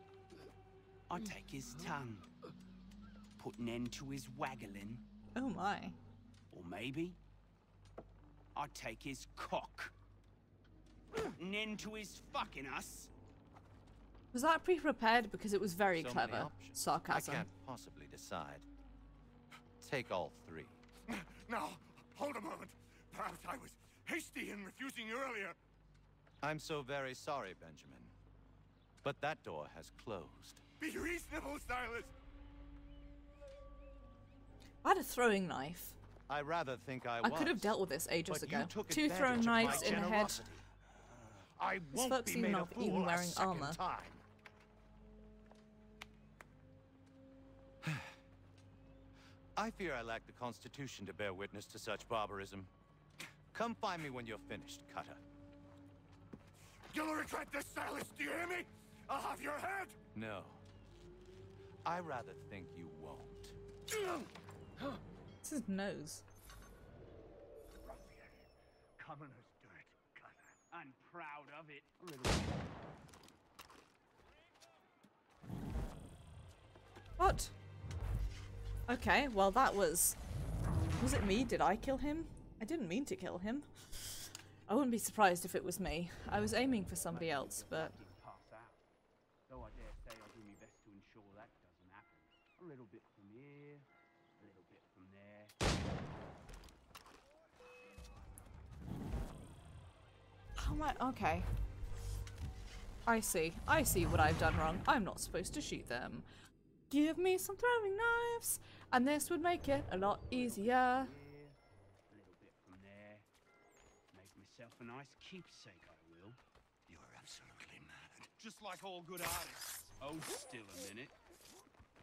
I'll take his tongue. Put an end to his waggling. Oh my. Or maybe I'd take his cock. An end to his fucking us. Was that pre-prepared? Because it was very So many clever. options. Sarcasm. I can't possibly decide. Take all three. Now, hold a moment. Perhaps I was hasty in refusing you earlier. I'm so very sorry, Benjamin. But that door has closed. Be reasonable, Silas. I had a throwing knife. I rather think I I was. could have dealt with this ages but ago. you took 2 advantage throwing of my knives in the head. generosity. I This won't fuck's be even made a not fool even a wearing second armor. time. I fear I lack the constitution to bear witness to such barbarism. Come find me when you're finished, Cutter. You'll regret this, Silas. Do you hear me? I'll have your head. No. I rather think you won't. It's his nose. Commoner's dirt, Cutter. I'm proud of it. What? Okay, well that was... Was it me? Did I kill him? I didn't mean to kill him. I wouldn't be surprised if it was me. I was aiming for somebody else, but... Though I dare say I'll do my best to ensure that doesn't happen. A little bit from here, a little bit from there. Oh my... Okay. I see. I see what I've done wrong. I'm not supposed to shoot them. Give me some throwing knives, and this would make it a lot easier. A little bit from there. Make myself a nice keepsake, I will. You're absolutely mad. Just like all good artists. Oh, still a minute.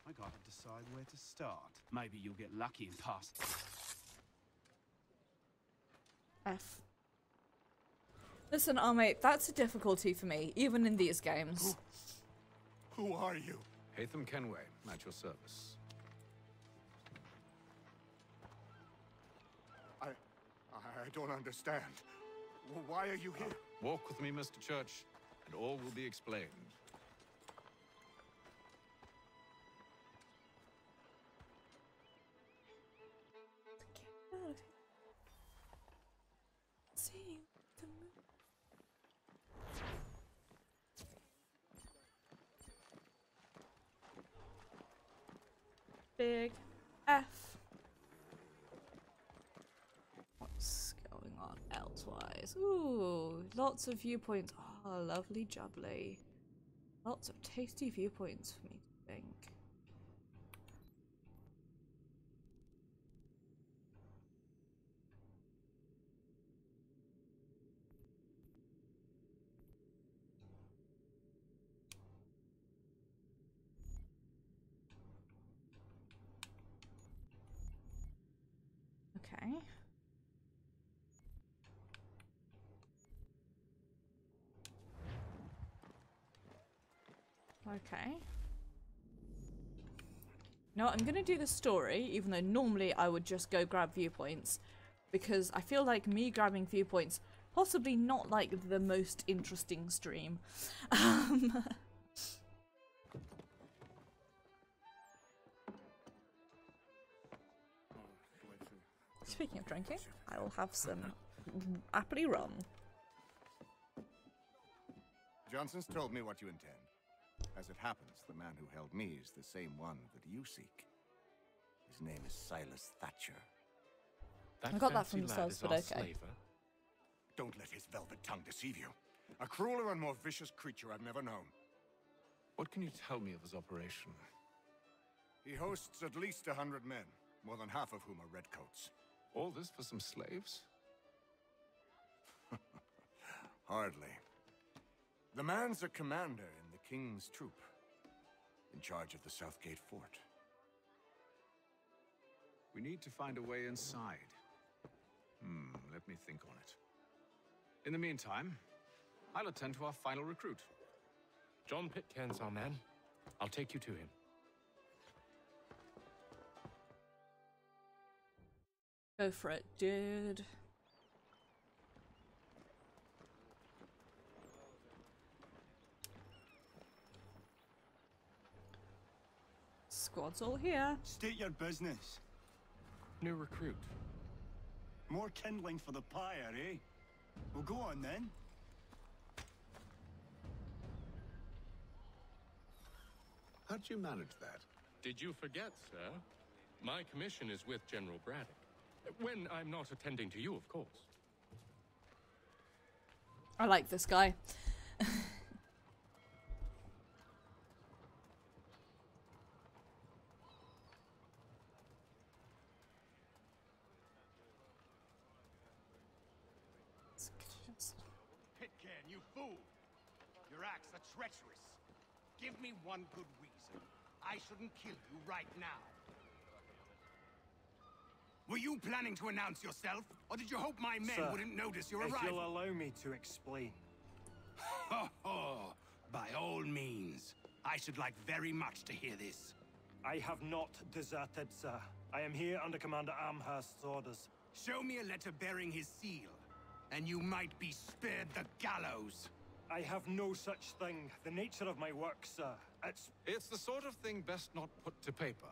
I gotta decide where to start. Maybe you'll get lucky and pass. F. Listen, mate, that's a difficulty for me, even in these games. Who are you? Hatham Kenway, at your service. I don't understand. Why are you here? Walk with me, Mr. Church, and all will be explained. See the Big F. What's going on elsewise? Ooh, lots of viewpoints. Oh, lovely jubbly. Lots of tasty viewpoints for me to think. Okay. Okay. No, I'm gonna do the story, even though normally I would just go grab viewpoints, because I feel like me grabbing viewpoints, possibly not like the most interesting stream. Speaking of drinking, I will have some aptly rum. Johnson's told me what you intend. As it happens, the man who held me is the same one that you seek. His name is Silas Thatcher. I got that from the source, but okay. Don't let his velvet tongue deceive you. A crueler and more vicious creature I've never known. What can you tell me of his operation? He hosts at least 100 men, more than half of whom are redcoats. All this for some slaves? Hardly. The man's a commander in the King's troop, in charge of the Southgate Fort. We need to find a way inside. Let me think on it. In the meantime, I'll attend to our final recruit. John Pitcairn's our man. I'll take you to him. Go for it, dude. Squad's all here. State your business. New recruit. More kindling for the pyre, eh? Well, go on then. How'd you manage that? Did you forget, sir? My commission is with General Braddock. When I'm not attending to you, of course. I like this guy. Pitcairn, you fool! Your acts are treacherous. Give me one good reason I shouldn't kill you right now. Were you planning to announce yourself, or did you hope my men Sir, wouldn't notice your if arrival? you'll allow me to explain. Ho ho! By all means. I should like very much to hear this. I have not deserted, sir. I am here under Commander Amherst's orders. Show me a letter bearing his seal, and you might be spared the gallows. I have no such thing. The nature of my work, sir. It's the sort of thing best not put to paper.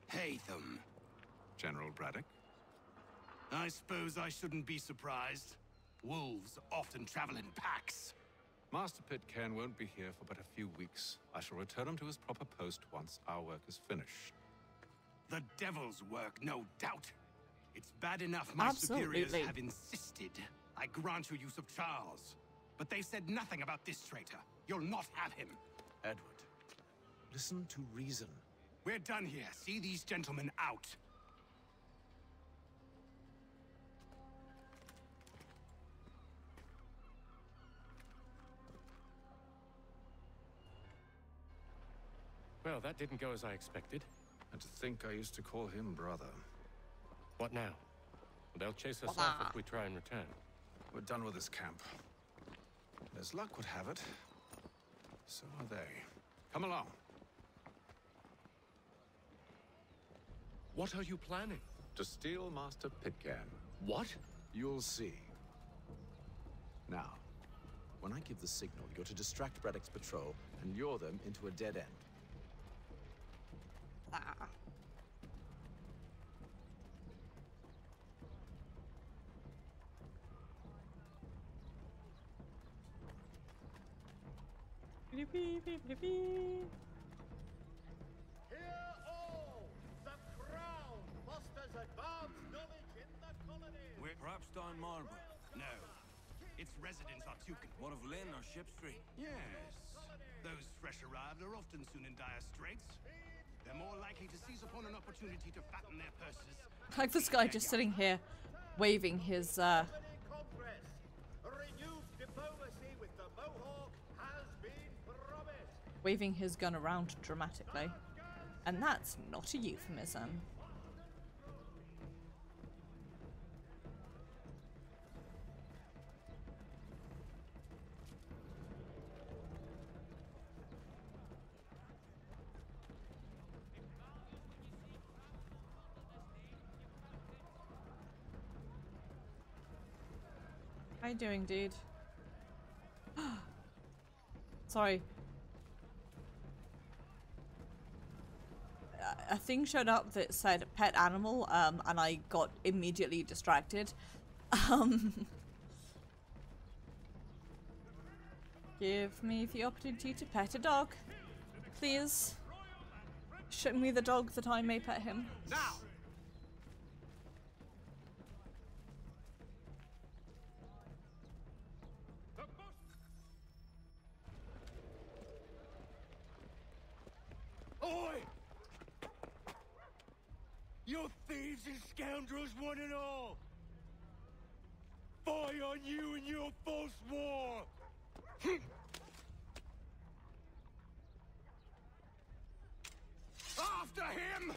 Hatham. General Braddock? I suppose I shouldn't be surprised. Wolves often travel in packs. Master Pitcairn won't be here for but a few weeks. I shall return him to his proper post once our work is finished. The devil's work, no doubt. It's bad enough my superiors have insisted I grant you use of Charles. But they said nothing about this traitor. You'll not have him. Edward, listen to reason. We're done here. See these gentlemen out. Well, that didn't go as I expected. And to think I used to call him brother. What now? They'll chase us off if we try and return. We're done with this camp. As luck would have it, so are they. Come along. What are you planning? To steal Master Pitcairn. What? You'll see. Now, when I give the signal, you're to distract Braddock's patrol and lure them into a dead end. We're perhaps down Marlborough. No. Its residents are Tuken. What of Lynn or Ship Street? Yes. Those fresh arrived are often soon in dire straits. They're more likely to seize upon an opportunity to fatten their purses. Like this guy just sitting here, waving his waving his gun around dramatically, and that's not a euphemism. How you doing, dude? Sorry. A thing showed up that said pet animal, and I got immediately distracted. Give me the opportunity to pet a dog, please. Show me the dog that I may pet him. Now! Oi! You thieves and scoundrels, one and all! Fie on you and your false war! After him!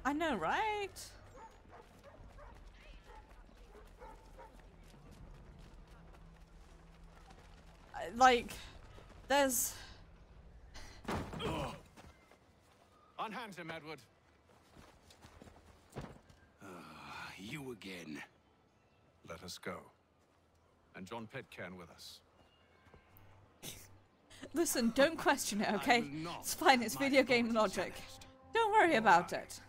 I know, right? Like, there's... Unhand him, Edward. You again. Let us go. And John Pitcairn with us. Listen, don't question it, okay? not It's fine, it's video game logic. Don't worry about it.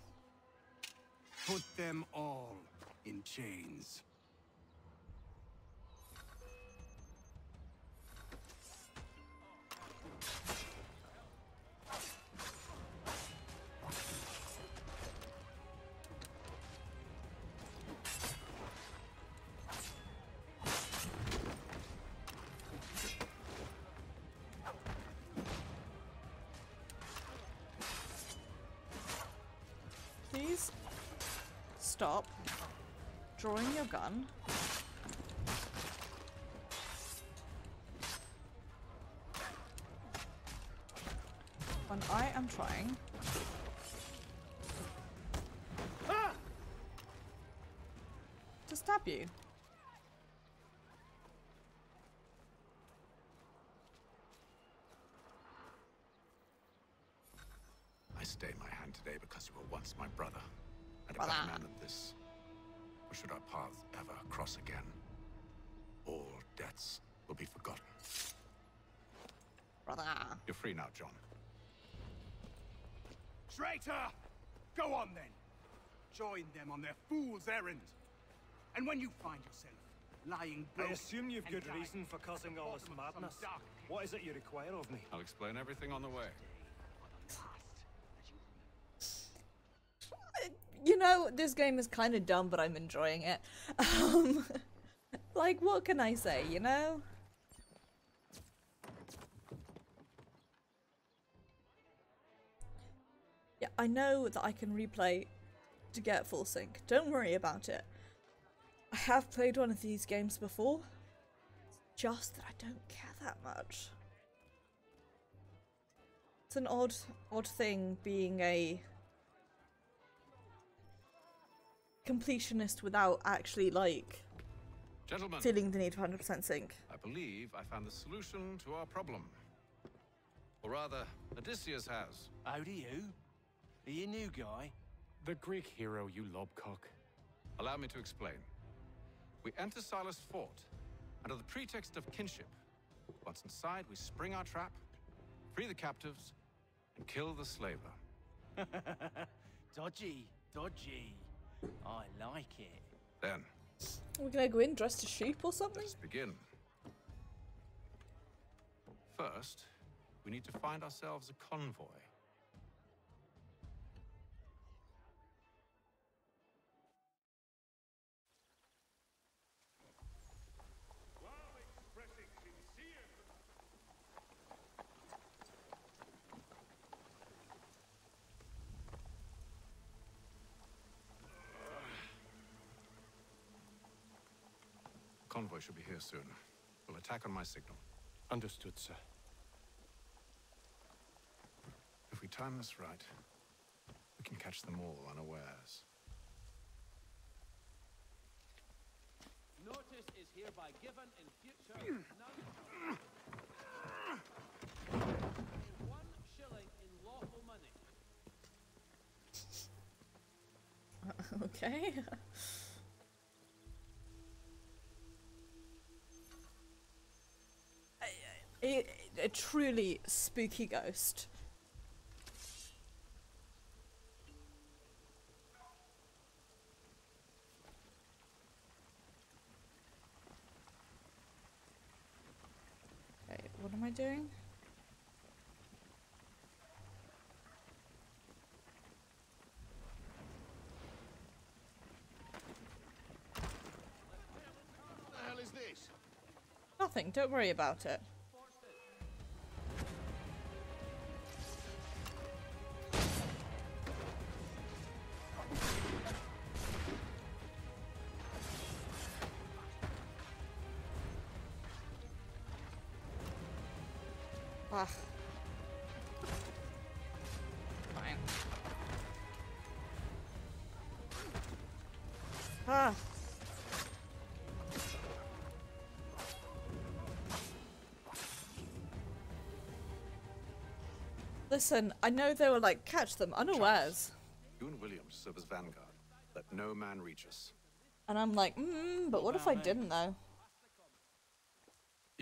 Put them all in chains. Please stop drawing your gun. When I am trying to stab you. I stay my hand today because you were once my brother, and a better man than this. Or should our paths ever cross again, all debts will be forgotten. Brother. You're free now, John. Traitor! Go on then. Join them on their fool's errand. And when you find yourself lying broken, I assume you've and good dying reason for causing all this at the bottom of madness. some dark What is it you require of me? I'll explain everything on the way. You know, this game is kind of dumb, but I'm enjoying it. Like, what can I say, you know? Yeah, I know that I can replay to get full sync. Don't worry about it. I have played one of these games before. It's just that I don't care that much. It's an odd thing being a completionist without actually, like, Gentlemen, feeling the need for 100% sync. I believe I found the solution to our problem. Or rather, Odysseus has. How do you? Are you new guy? The Greek hero, you lobcock. Allow me to explain. We enter Silas' fort, under the pretext of kinship. Once inside, we spring our trap, free the captives, and kill the slaver. Dodgy, dodgy. I like it. Then, We're gonna go in dressed as sheep or something? let's begin. First, we need to find ourselves a convoy. Convoy should be here soon. We'll attack on my signal. Understood, sir. If we time this right, we can catch them all unawares. Notice is hereby given in future. None. 1 shilling in lawful money. Okay. A truly spooky ghost. Okay, what am I doing? What the hell is this? Nothing, don't worry about it. Ah. Fine. Ah. Listen, I know they were like, catch them unawares. You and Williams serve as vanguard. Let no man reach us. And I'm like, but what if I didn't though?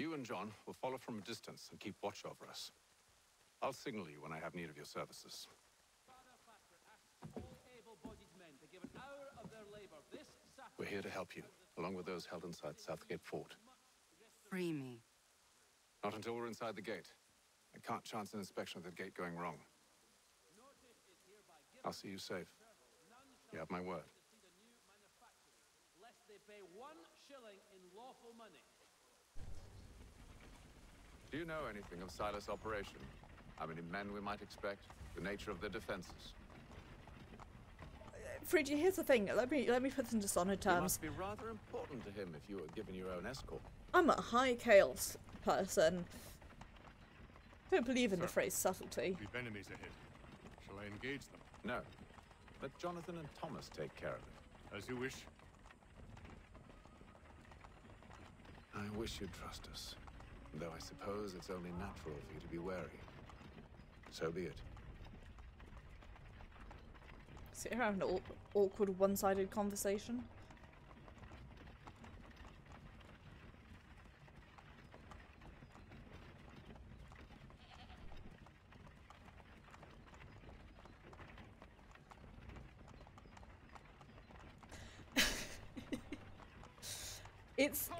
You and John will follow from a distance and keep watch over us. I'll signal you when I have need of your services. We're here to help you, along with those held inside Southgate Fort. Free me. Not until we're inside the gate. I can't chance an inspection of the gate going wrong. I'll see you safe. You have my word. Lest they pay 1 shilling in lawful money. Do you know anything of Silas' operation? How many men we might expect? The nature of their defenses? Friggy, here's the thing. Let me put this into Dishonored terms. It must be rather important to him if you were given your own escort. I'm a high chaos person. Don't believe in the phrase subtlety. We've enemies ahead. Shall I engage them? No. Let Jonathan and Thomas take care of it. As you wish. I wish you'd trust us. Though I suppose it's only natural for you to be wary. So be it. Sit here having an awkward one-sided conversation.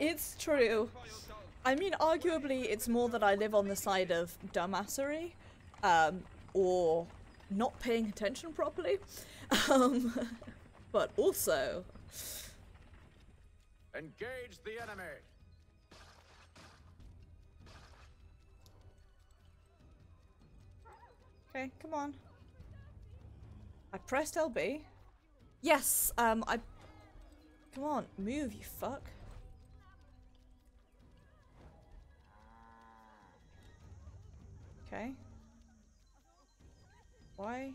It's true. I mean, arguably, it's more that I live on the side of dumbassery, or not paying attention properly, but also... Engage the enemy! Okay, come on. I pressed LB. Yes, Come on, move, you fuck. Okay. Why?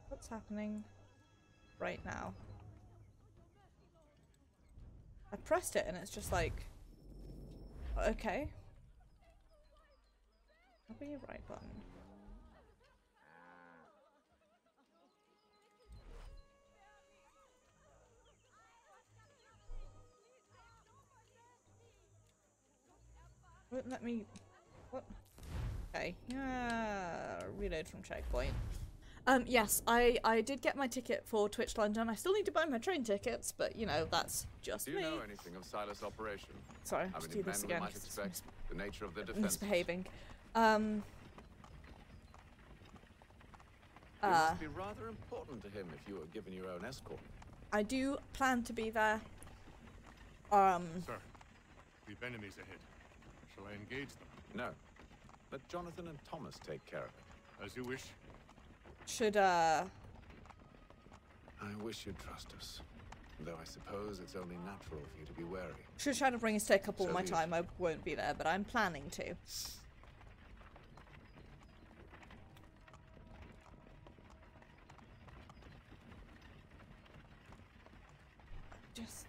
What's happening right now? I pressed it and it's just like, okay. That'll be a right button. Wouldn't let me... What? Okay. Reload from checkpoint. Yes, I did get my ticket for Twitch London. I still need to buy my train tickets, but you know, that's just me. Do you know anything of Silas' operation? Sorry, How let's many do this men again. we might expect? The nature of their defense? Misbehaving. It must be rather important to him if you were given your own escort. I do plan to be there. Sir, we've enemies ahead. Shall I engage them? No. Let Jonathan and Thomas take care of it. As you wish. Should, I wish you'd trust us. Though I suppose it's only natural for you to be wary. Should try to bring us to a couple of my be it. time. I won't be there, but I'm planning to. Just...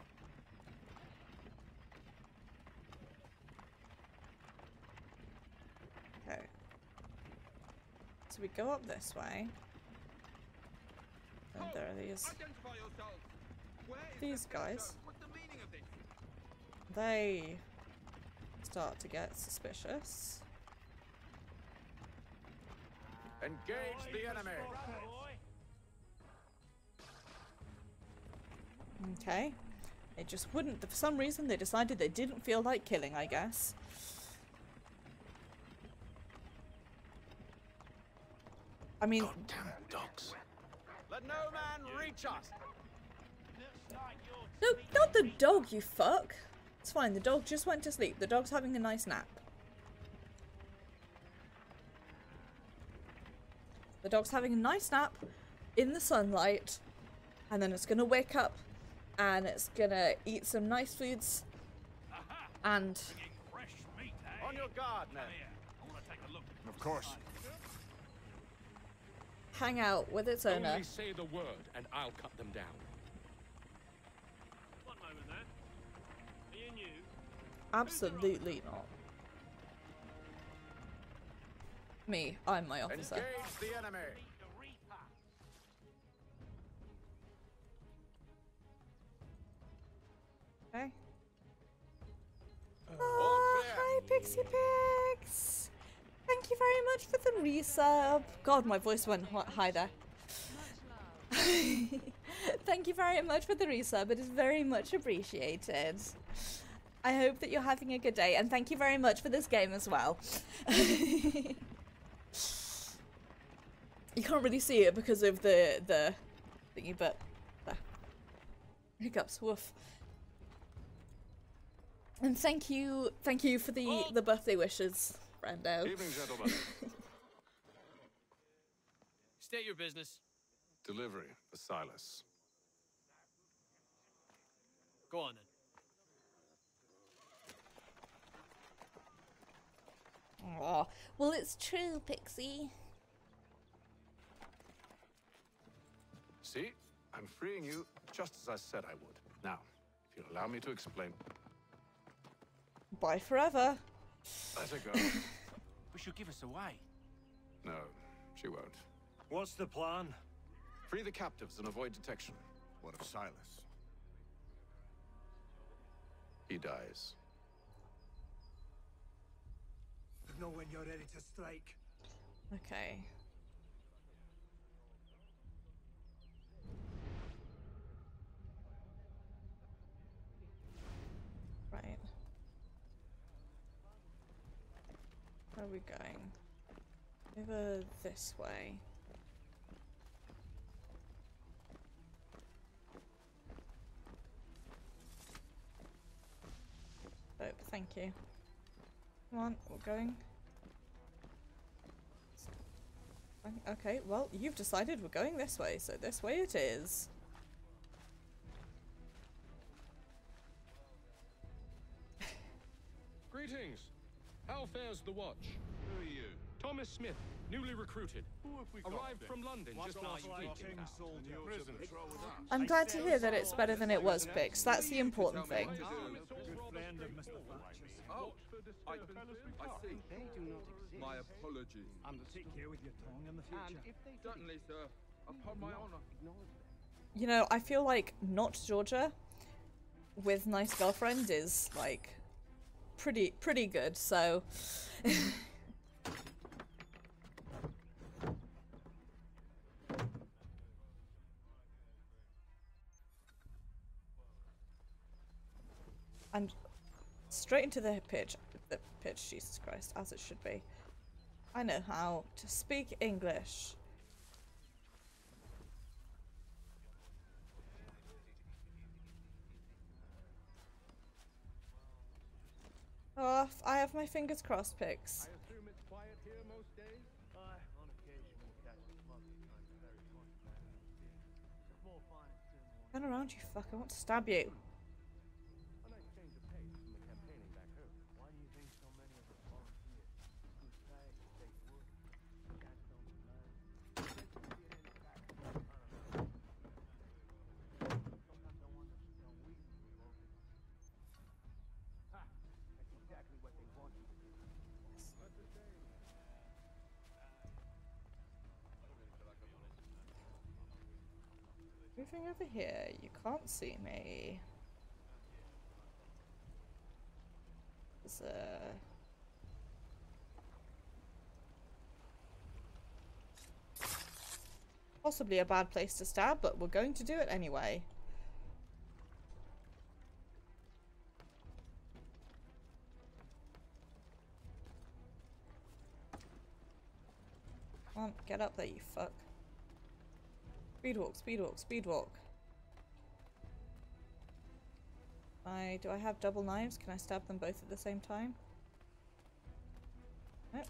Okay. So we go up this way. And there are these guys. They start to get suspicious. Engage the enemy! Okay. They just wouldn't, for some reason they decided they didn't feel like killing, I guess. I mean... Goddamn dogs. Let no man reach us! No, not the dog, you fuck! It's fine, the dog just went to sleep. The dog's having a nice nap. The dog's having a nice nap in the sunlight, and then it's gonna wake up and it's gonna eat some nice foods and... On your guard, man. Of course. hang out with its owner. Only say the word and I'll cut them down. One moment there. Are you new? Absolutely not. Me, I'm my officer. Engage the enemy. Thank you very much for the resub. God, my voice went high there. Thank you very much for the resub. It is very much appreciated. I hope that you're having a good day, and thank you very much for this game as well. You can't really see it because of the thingy, but hiccups. Woof. And thank you for the birthday wishes, Brando. Evening, gentlemen. State your business. Delivery for Silas. Go on then. Aw, well, it's true, Pixie. See? I'm freeing you just as I said I would. Now, if you'll allow me to explain. Bye forever. Let her go. But she'll give us away. No, she won't. What's the plan? Free the captives and avoid detection. What of Silas? He dies. Know when you're ready to strike. Okay. Right. Where are we going? Over this way. Oh, thank you. Come on, we're going. Okay, well, you've decided we're going this way, so this way it is. Greetings. How fares the watch? Who are you? Thomas Smith, newly recruited. Who have we got Arrived then? from London just last week, in fact. Prison. I'm glad to hear that it's better than it was, Pix. That's the important thing. Good friend of Mr. Thatcher's. Oh, I see. They do not exist. My apologies. Take care with your tongue in the future. Certainly, sir. Upon my honor. You know, I feel like not Georgia with nice girlfriend is like pretty good, so and straight into the pitch, Jesus Christ, as it should be. I know how to speak English. Oh, I have my fingers crossed, Pix. I assume it's quiet here most days? On occasion we'll catch a smuggled kind of very funny man. It's more fun than Turn around, you fuck. I want to stab you. A nice change of pace from the campaigning back home. Why do you think so many of us volunteer? Good pay, safe work, cats don't learn. Sometimes I wonder if we revolted. Ha! That's exactly what they want you to do. That's a shame. Moving over here, you can't see me. There's possibly a bad place to stab, but we're going to do it anyway. Come on, get up there, you fuck. Speed walk, speed walk, speed walk. Do I have double knives? Can I stab them both at the same time? Nope.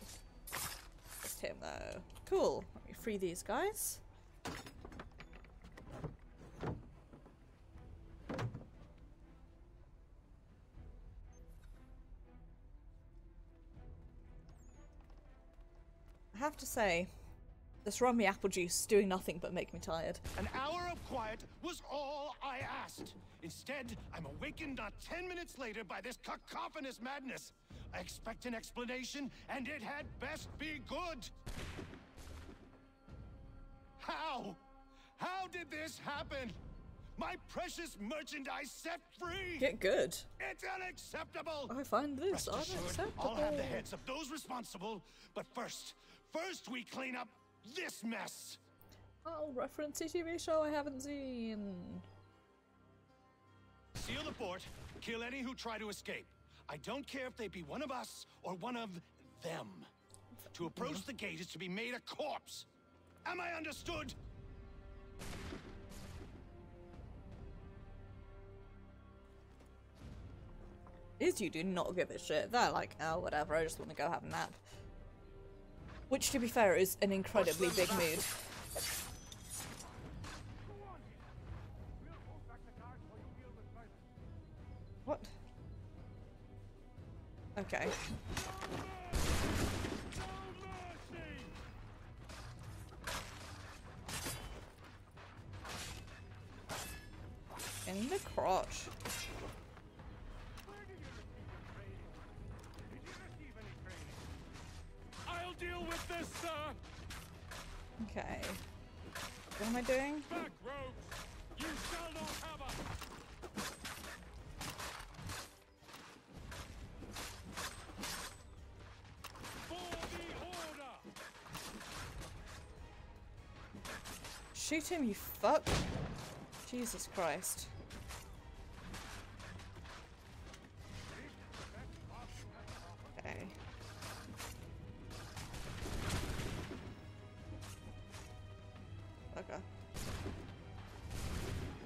Just him though. Cool. Let me free these guys. I have to say, this rummy apple juice is doing nothing but make me tired. An hour of quiet was all I asked. Instead, I'm awakened not 10 minutes later by this cacophonous madness. I expect an explanation, and it had best be good. How? How did this happen? My precious merchandise set free! Get good. It's unacceptable! I find this Rest assured, unacceptable. I'll have the heads of those responsible, but first we clean up this mess! I'll reference a TV show I haven't seen. Seal the fort, kill any who try to escape. I don't care if they be one of us or one of them. To approach the gate is to be made a corpse. Am I understood? Is you do not give a shit. They're like, oh, whatever, I just want to go have a nap. Which, to be fair, is an incredibly big mood. What? Okay. In the crotch. I'll deal with this, sir. Okay. What am I doing? Back, rogues! You shall not have us! For the order! Shoot him, you fuck. Jesus Christ. Okay. Okay.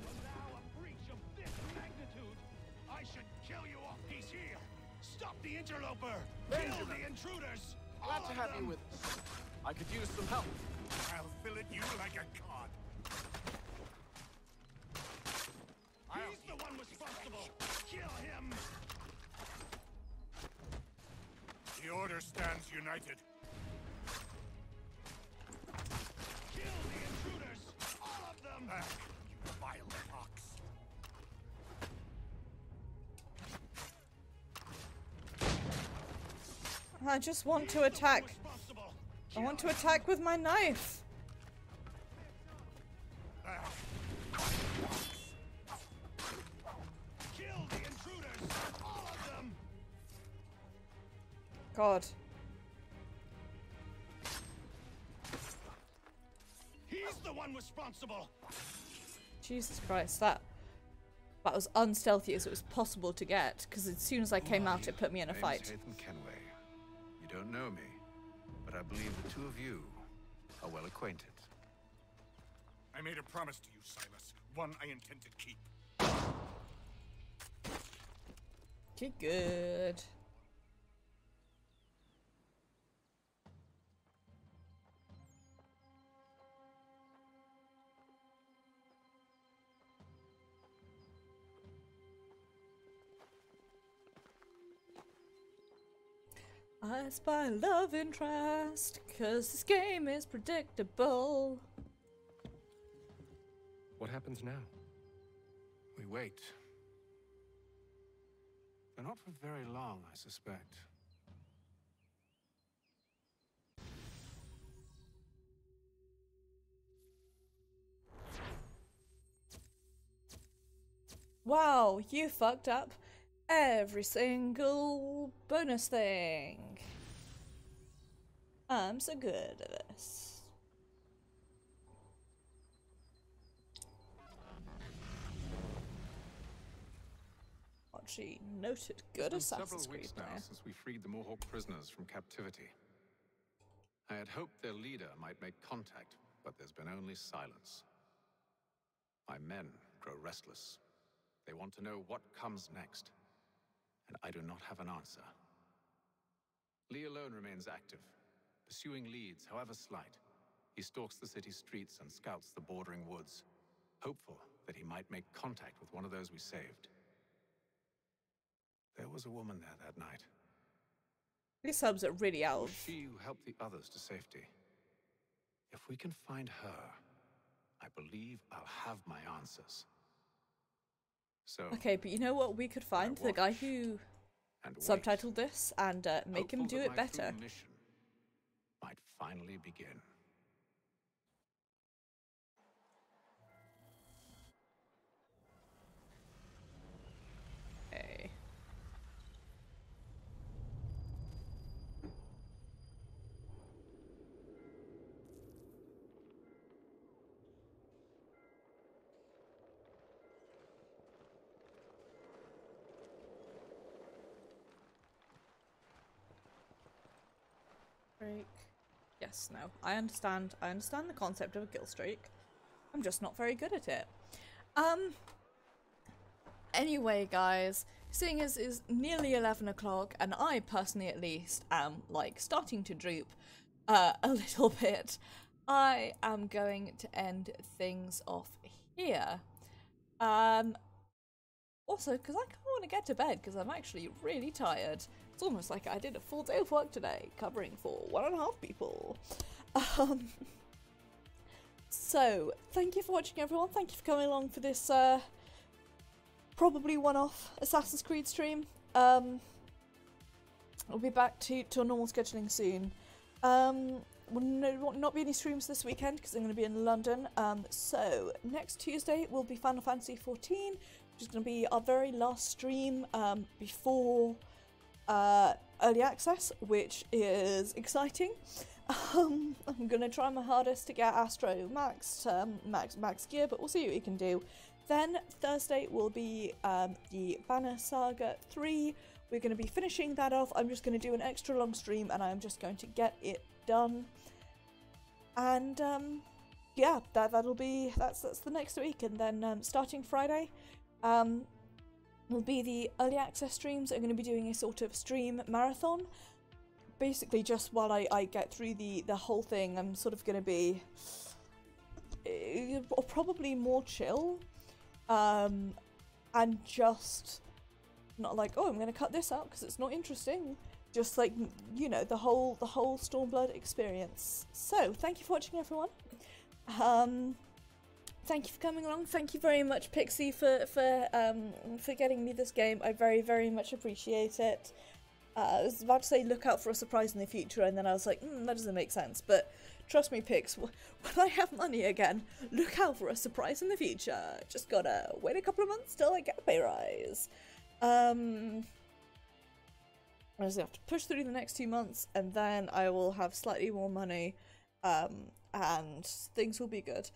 Allow a breach of this magnitude! I should kill you off piece here! Stop the interloper! Kill the intruders! Glad to have you with us. I could use some help. I'll fillet you like a cod! He's the one responsible! Kill him! The Order stands united. Kill the intruders! All of them! Back, you vile fox. I just want to attack. I want to attack with my knife. Kill the intruders! All of them! God. He's the one responsible! Jesus Christ, that was unstealthy as it was possible to get, because as soon as I came out it put me in a Name's fight. Haytham Kenway. You don't know me, but I believe the two of you are well acquainted. I made a promise to you, Silas. One I intend to keep. Okay, good. I spy love interest, cause this game is predictable. What happens now? We wait. But not for very long, I suspect. Wow, you fucked up every single bonus thing. I'm so good at this. Archie noted good It's been Assassin's several Creed weeks player. now since we freed the Mohawk prisoners from captivity. I had hoped their leader might make contact, but there's been only silence. My men grow restless. They want to know what comes next, and I do not have an answer. Lee alone remains active, pursuing leads, however slight. He stalks the city streets and scouts the bordering woods, hopeful that he might make contact with one of those we saved. There was a woman there that night. These subs are really out It was of... she who helped the others to safety. If we can find her, I believe I'll have my answers. So, Okay, but you know what we could find? The guy who and wait, subtitled this and make him hopeful do that it my better. true mission might finally begin. Streak. Yes, no. I understand the concept of a kill streak. I'm just not very good at it. Anyway, guys, seeing as it's nearly 11 o'clock, and I personally at least am, like, starting to droop a little bit, I am going to end things off here. Also, because I kind of want to get to bed, because I'm actually really tired. It's almost like I did a full day of work today, covering for 1.5 people. So, thank you for watching, everyone. Thank you for coming along for this, probably one-off Assassin's Creed stream. I'll be back to a normal scheduling soon. Will not be any streams this weekend because I'm going to be in London. So next Tuesday will be Final Fantasy XIV, which is going to be our very last stream before early access, which is exciting. I'm going to try my hardest to get Astro max gear, but we'll see what we can do. Then Thursday will be the Banner Saga 3. We're going to be finishing that off. I'm just going to do an extra long stream and I'm just going to get it done. And yeah, that's the next week. And then starting Friday will be the early access streams. I'm going to be doing a sort of stream marathon. Basically just while I get through the whole thing, I'm sort of going to be probably more chill. And just not like, oh, I'm gonna cut this out because it's not interesting. Just like, you know, the whole Stormblood experience. So thank you for watching, everyone. Thank you for coming along. Thank you very much, Pixie, for getting me this game. I very, very much appreciate it. I was about to say look out for a surprise in the future, and then I was like, that doesn't make sense. But trust me, Pix, when I have money again, look out for a surprise in the future. Just gotta wait a couple of months till I get a pay rise. I just have to push through the next 2 months, and then I will have slightly more money, and things will be good.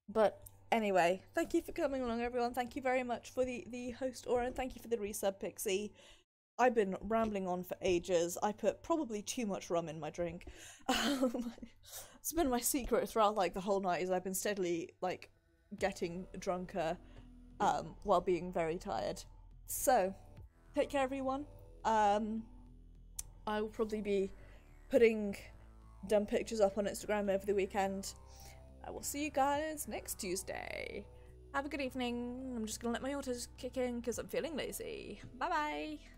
But anyway, thank you for coming along, everyone. Thank you very much for the host aura, and thank you for the resub, Pixie. I've been rambling on for ages. I put probably too much rum in my drink. It's been my secret throughout like the whole night, is I've been steadily like getting drunker while being very tired. So take care, everyone. I will probably be putting dumb pictures up on Instagram over the weekend. I will see you guys next Tuesday. Have a good evening. I'm just gonna let my autos kick in because I'm feeling lazy. Bye bye.